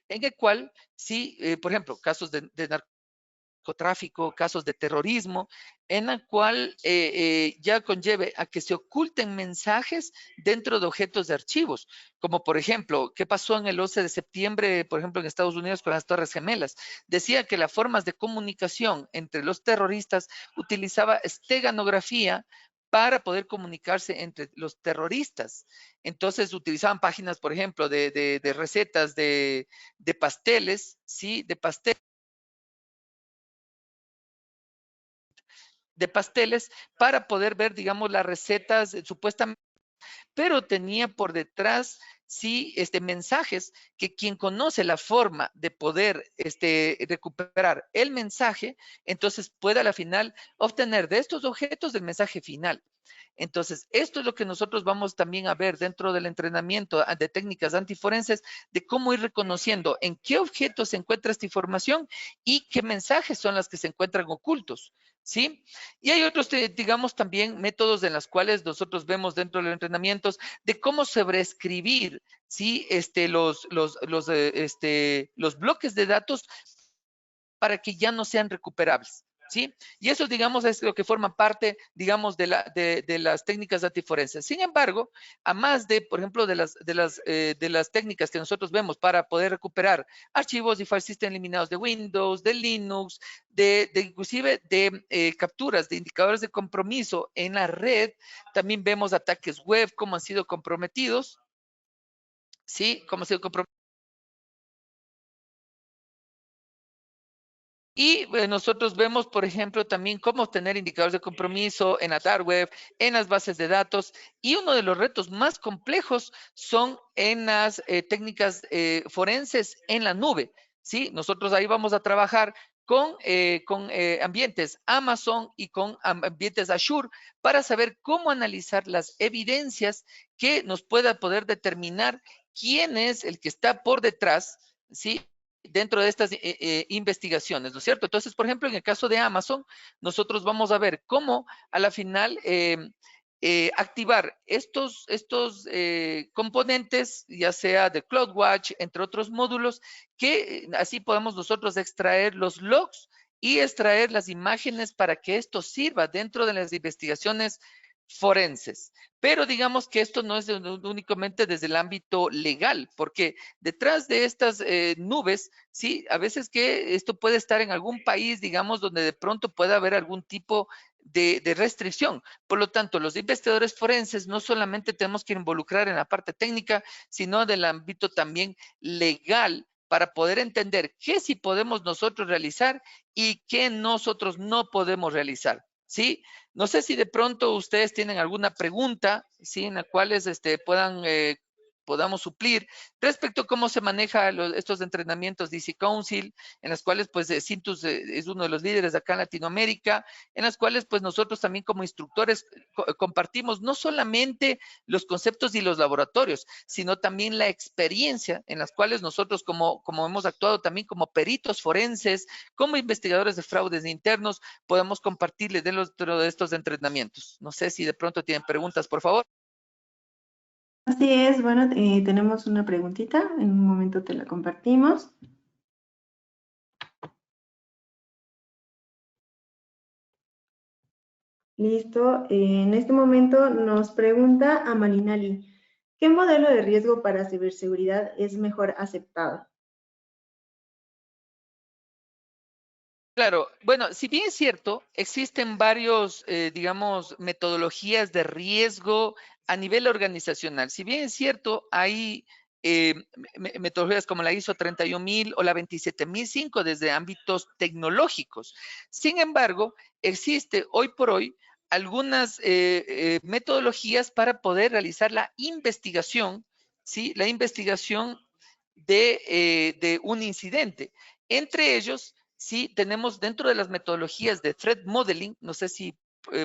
en el cual, si, por ejemplo, casos de narcotráfico, casos de terrorismo, en la cual ya conlleve a que se oculten mensajes dentro de objetos de archivos, como por ejemplo, ¿qué pasó en el 11 de septiembre, por ejemplo, en Estados Unidos con las Torres Gemelas? Decía que las formas de comunicación entre los terroristas utilizaba steganografía para poder comunicarse entre los terroristas. Entonces utilizaban páginas, por ejemplo, de recetas de pasteles, ¿sí? De pasteles para poder ver, digamos, las recetas supuestamente, pero tenía por detrás, sí, mensajes que quien conoce la forma de poder recuperar el mensaje, entonces puede a la final obtener de estos objetos el mensaje final. Entonces, esto es lo que nosotros vamos también a ver dentro del entrenamiento de técnicas antiforenses, de cómo ir reconociendo en qué objetos se encuentra esta información y qué mensajes son las que se encuentran ocultos, ¿sí? Y hay otros, digamos, también métodos en los cuales nosotros vemos dentro de los entrenamientos de cómo sobreescribir, ¿sí? Los bloques de datos para que ya no sean recuperables, ¿sí? Y eso, digamos, es lo que forma parte, digamos, de las técnicas antiforenses. Sin embargo, a más de, por ejemplo, de las técnicas que nosotros vemos para poder recuperar archivos y file system eliminados de Windows, de Linux, inclusive de capturas de indicadores de compromiso en la red, también vemos ataques web, cómo han sido comprometidos, ¿sí? Cómo han sido comprometidos. Y nosotros vemos, por ejemplo, también cómo obtener indicadores de compromiso en la dark web, en las bases de datos. Y uno de los retos más complejos son en las técnicas forenses en la nube. ¿Sí? Nosotros ahí vamos a trabajar con ambientes Amazon y con ambientes Azure para saber cómo analizar las evidencias que nos pueda poder determinar quién es el que está por detrás, ¿sí? Dentro de estas investigaciones, ¿no es cierto? Entonces, por ejemplo, en el caso de Amazon, nosotros vamos a ver cómo a la final activar estos componentes, ya sea de CloudWatch, entre otros módulos, que así podemos nosotros extraer los logs y extraer las imágenes para que esto sirva dentro de las investigaciones forenses. Pero digamos que esto no es únicamente desde el ámbito legal, porque detrás de estas nubes, sí, a veces que esto puede estar en algún país, digamos, donde de pronto pueda haber algún tipo de restricción. Por lo tanto, los investigadores forenses no solamente tenemos que involucrar en la parte técnica, sino del ámbito también legal para poder entender qué sí podemos nosotros realizar y qué nosotros no podemos realizar. ¿Sí? No sé si de pronto ustedes tienen alguna pregunta, ¿sí? En la cuales podamos suplir respecto a cómo se maneja estos entrenamientos de Easy Council, en las cuales pues Cintus es uno de los líderes acá en Latinoamérica, en las cuales pues nosotros también como instructores compartimos no solamente los conceptos y los laboratorios, sino también la experiencia en las cuales nosotros como hemos actuado también como peritos forenses, como investigadores de fraudes internos, podemos compartirles dentro de estos entrenamientos. No sé si de pronto tienen preguntas, por favor. Así es, bueno, tenemos una preguntita, en un momento te la compartimos. Listo, en este momento nos pregunta Amalinali, ¿qué modelo de riesgo para ciberseguridad es mejor aceptado? Claro, bueno, si bien es cierto, existen varios, digamos, metodologías de riesgo a nivel organizacional. Si bien es cierto, hay metodologías como la ISO 31000 o la 27005 desde ámbitos tecnológicos. Sin embargo, existe hoy por hoy algunas metodologías para poder realizar la investigación, ¿sí? La investigación de un incidente. Entre ellos, sí, tenemos dentro de las metodologías de threat modeling, no sé si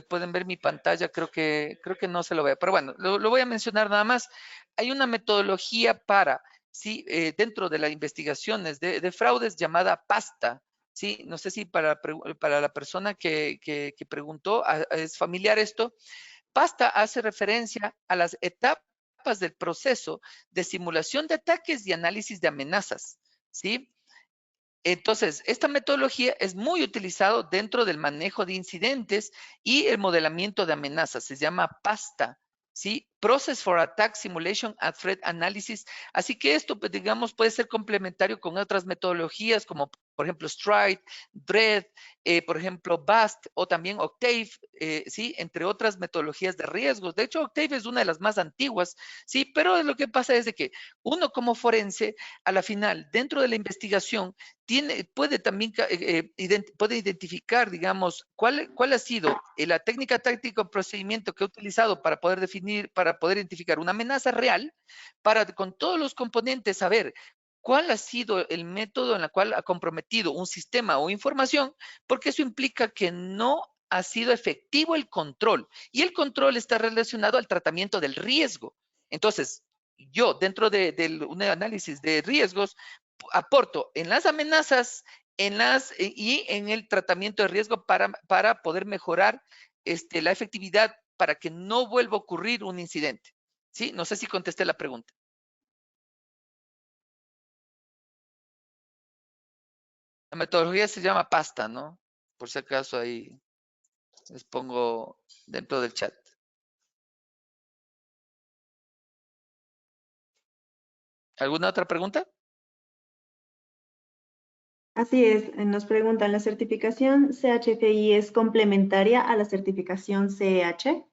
pueden ver mi pantalla, creo que no se lo vea, pero bueno, lo voy a mencionar nada más. Hay una metodología para, sí, dentro de las investigaciones de fraudes llamada PASTA, sí, no sé si para la persona que preguntó es familiar esto. PASTA hace referencia a las etapas del proceso de simulación de ataques y análisis de amenazas, ¿sí? Entonces, esta metodología es muy utilizado dentro del manejo de incidentes y el modelamiento de amenazas. Se llama PASTA, ¿sí? Process for Attack Simulation and Threat Analysis. Así que esto, pues, digamos, puede ser complementario con otras metodologías como, por ejemplo, Stride, Dread, por ejemplo, BAST o también Octave, ¿sí? Entre otras metodologías de riesgos. De hecho, Octave es una de las más antiguas, ¿sí? Pero lo que pasa es de que uno como forense, a la final, dentro de la investigación, puede también puede identificar, digamos, cuál ha sido la técnica, táctica o procedimiento que ha utilizado para poder definir, para poder identificar una amenaza real, para con todos los componentes saber cuál ha sido el método en el cual ha comprometido un sistema o información, porque eso implica que no ha sido efectivo el control. Y el control está relacionado al tratamiento del riesgo. Entonces, yo dentro de un análisis de riesgos, aporto en las amenazas y en el tratamiento de riesgo para poder mejorar la efectividad para que no vuelva a ocurrir un incidente. ¿Sí? No sé si contesté la pregunta. La metodología se llama PASTA, ¿no? Por si acaso ahí les pongo dentro del chat. ¿Alguna otra pregunta? Así es, nos preguntan, ¿la certificación CHFI es complementaria a la certificación CEH?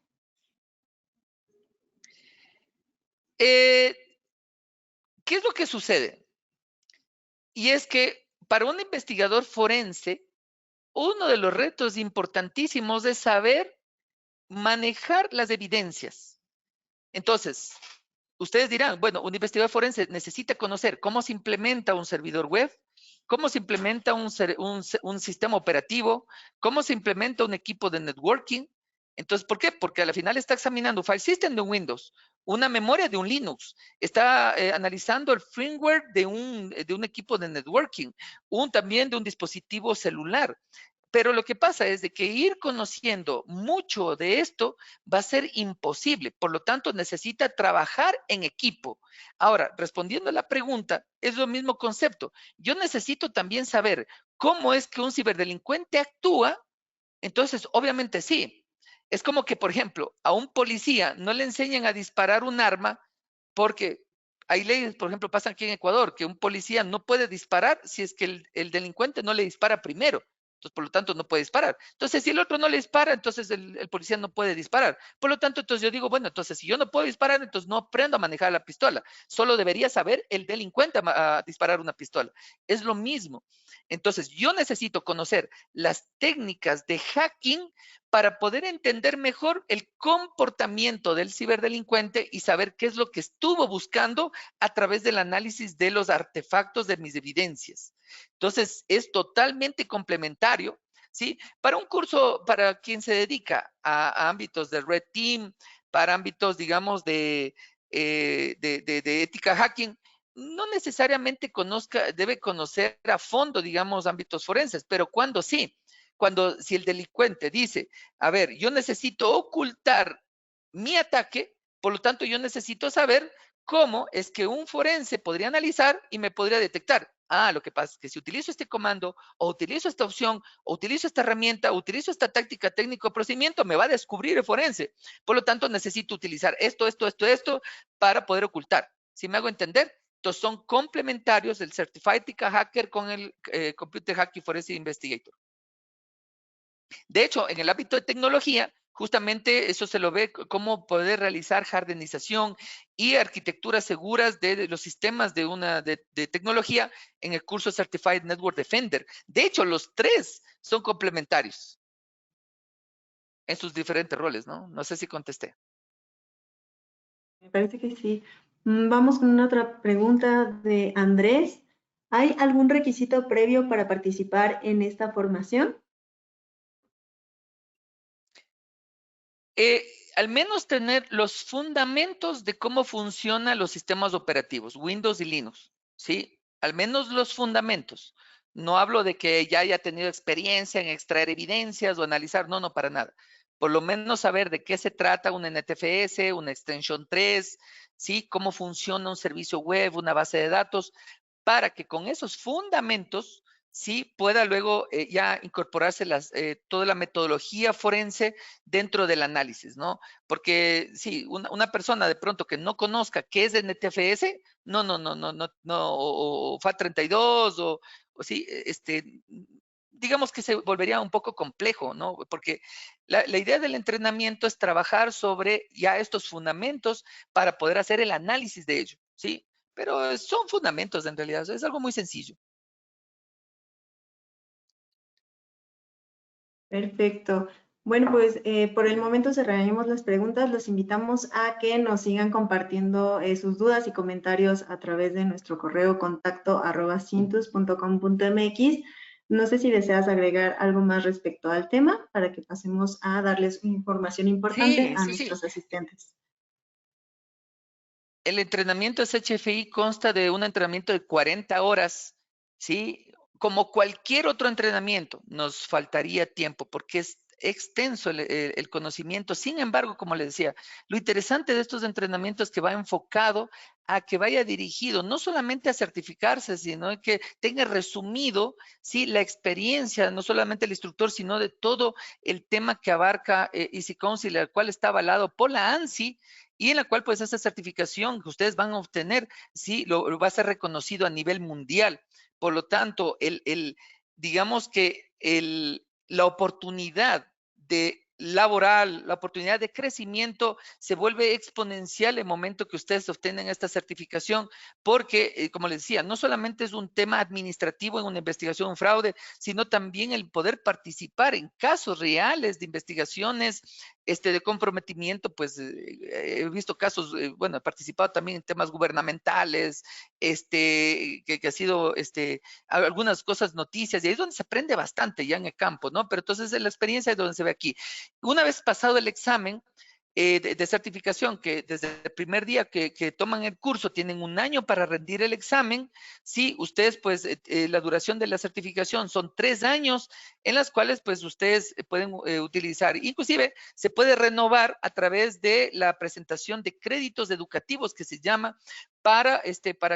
¿Qué es lo que sucede? Y es que para un investigador forense, uno de los retos importantísimos es saber manejar las evidencias. Entonces, ustedes dirán, bueno, un investigador forense necesita conocer cómo se implementa un servidor web, cómo se implementa un sistema operativo, cómo se implementa un equipo de networking. Entonces, ¿por qué? Porque al final está examinando un file system de un Windows, una memoria de un Linux, está analizando el firmware de un equipo de networking, también de un dispositivo celular. Pero lo que pasa es de que ir conociendo mucho de esto va a ser imposible. Por lo tanto, necesita trabajar en equipo. Ahora, respondiendo a la pregunta, es lo mismo concepto. Yo necesito también saber cómo es que un ciberdelincuente actúa. Entonces, obviamente sí. Es como que, por ejemplo, a un policía no le enseñan a disparar un arma porque hay leyes, por ejemplo, pasan aquí en Ecuador, que un policía no puede disparar si es que el delincuente no le dispara primero. Entonces, por lo tanto, no puede disparar. Entonces, si el otro no le dispara, entonces el policía no puede disparar. Por lo tanto, entonces yo digo, bueno, entonces si yo no puedo disparar, entonces no aprendo a manejar la pistola. Solo debería saber el delincuente a disparar una pistola. Es lo mismo. Entonces, yo necesito conocer las técnicas de hacking para poder entender mejor el comportamiento del ciberdelincuente y saber qué es lo que estuvo buscando a través del análisis de los artefactos de mis evidencias. Entonces, es totalmente complementario, ¿sí? Para un curso, para quien se dedica a ámbitos de Red Team, para ámbitos, digamos, de ética hacking, no necesariamente debe conocer a fondo, digamos, ámbitos forenses, pero cuando sí, si el delincuente dice, a ver, yo necesito ocultar mi ataque, por lo tanto, yo necesito saber cómo es que un forense podría analizar y me podría detectar. Ah, lo que pasa es que si utilizo este comando, o utilizo esta opción, o utilizo esta herramienta, o utilizo esta táctica, técnico, procedimiento, me va a descubrir el forense. Por lo tanto, necesito utilizar esto para poder ocultar. ¿Sí me hago entender? Entonces, son complementarios el Certified Hacker con el Computer Hacking Forensic Investigator. De hecho, en el ámbito de tecnología, justamente eso se lo ve cómo poder realizar jardinización y arquitecturas seguras de los sistemas de tecnología en el curso Certified Network Defender. De hecho, los tres son complementarios en sus diferentes roles, ¿no? No sé si contesté. Me parece que sí. Vamos con una otra pregunta de Andrés. ¿Hay algún requisito previo para participar en esta formación? Al menos tener los fundamentos de cómo funcionan los sistemas operativos, Windows y Linux, ¿sí? Al menos los fundamentos. No hablo de que ya haya tenido experiencia en extraer evidencias o analizar, no, no, para nada. Por lo menos saber de qué se trata un NTFS, una extension 3, ¿sí? Cómo funciona un servicio web, una base de datos, para que con esos fundamentos sí pueda luego ya incorporarse toda la metodología forense dentro del análisis, ¿no? Porque sí, una persona de pronto que no conozca qué es NTFS, no, o FAT32 o sí, digamos que se volvería un poco complejo, ¿no? Porque la idea del entrenamiento es trabajar sobre ya estos fundamentos para poder hacer el análisis de ello, ¿sí? Pero son fundamentos en realidad, es algo muy sencillo. Perfecto. Bueno, pues por el momento cerraremos las preguntas. Los invitamos a que nos sigan compartiendo sus dudas y comentarios a través de nuestro correo contacto@cintus.com.mx. No sé si deseas agregar algo más respecto al tema para que pasemos a darles información importante Sí, a sí, sí. nuestros asistentes. El entrenamiento SHFI consta de un entrenamiento de 40 horas, ¿sí? Como cualquier otro entrenamiento, nos faltaría tiempo porque es extenso el conocimiento. Sin embargo, como les decía, lo interesante de estos entrenamientos es que va enfocado a que vaya dirigido no solamente a certificarse, sino que tenga resumido, ¿sí? La experiencia, no solamente el instructor, sino de todo el tema que abarca Easy Council, el cual está avalado por la ANSI, y en la cual pues esta certificación que ustedes van a obtener, sí, lo va a ser reconocido a nivel mundial. Por lo tanto, digamos que la oportunidad de laboral, la oportunidad de crecimiento se vuelve exponencial en el momento que ustedes obtienen esta certificación, porque, como les decía, no solamente es un tema administrativo en una investigación, un fraude, sino también el poder participar en casos reales de investigaciones de comprometimiento, pues he visto casos, bueno, he participado también en temas gubernamentales, que ha sido, algunas cosas, noticias, y ahí es donde se aprende bastante ya en el campo, ¿no? Pero entonces la experiencia es donde se ve aquí. Una vez pasado el examen, de certificación, que desde el primer día que toman el curso tienen un año para rendir el examen. Sí, ustedes pues la duración de la certificación son 3 años en las cuales pues ustedes pueden utilizar, inclusive se puede renovar a través de la presentación de créditos educativos que se llama para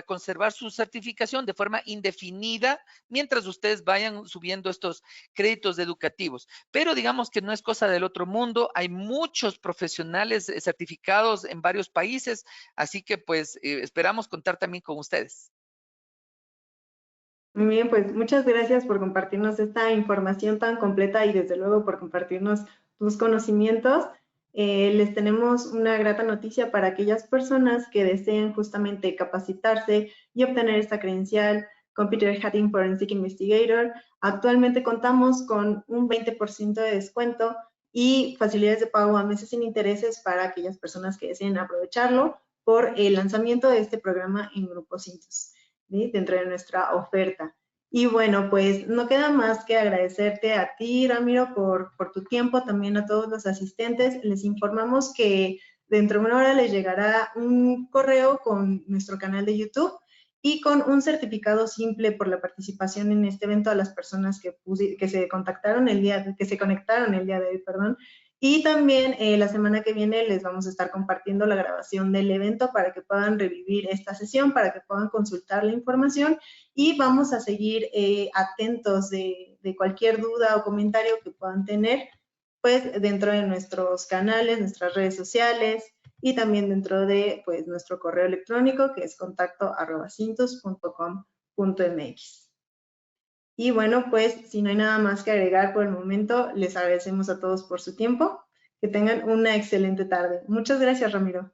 conservar su certificación de forma indefinida mientras ustedes vayan subiendo estos créditos educativos. Pero digamos que no es cosa del otro mundo, hay muchos profesionales certificados en varios países, así que pues esperamos contar también con ustedes. Muy bien, pues muchas gracias por compartirnos esta información tan completa y desde luego por compartirnos tus conocimientos. Les tenemos una grata noticia para aquellas personas que deseen justamente capacitarse y obtener esta credencial Computer Hacking Forensic Investigator. Actualmente contamos con un 20% de descuento y facilidades de pago a meses sin intereses para aquellas personas que deseen aprovecharlo por el lanzamiento de este programa en Grupo Cintus, ¿sí? Dentro de nuestra oferta. Y bueno, pues no queda más que agradecerte a ti, Ramiro, por tu tiempo, también a todos los asistentes. Les informamos que dentro de una hora les llegará un correo con nuestro canal de YouTube y con un certificado simple por la participación en este evento a las personas que se conectaron el día de hoy, perdón. Y también la semana que viene les vamos a estar compartiendo la grabación del evento para que puedan revivir esta sesión, para que puedan consultar la información y vamos a seguir atentos de cualquier duda o comentario que puedan tener, pues dentro de nuestros canales, nuestras redes sociales y también dentro de pues nuestro correo electrónico que es contacto@cintus.com.mx. Y bueno, pues si no hay nada más que agregar por el momento, les agradecemos a todos por su tiempo. Que tengan una excelente tarde. Muchas gracias, Ramiro.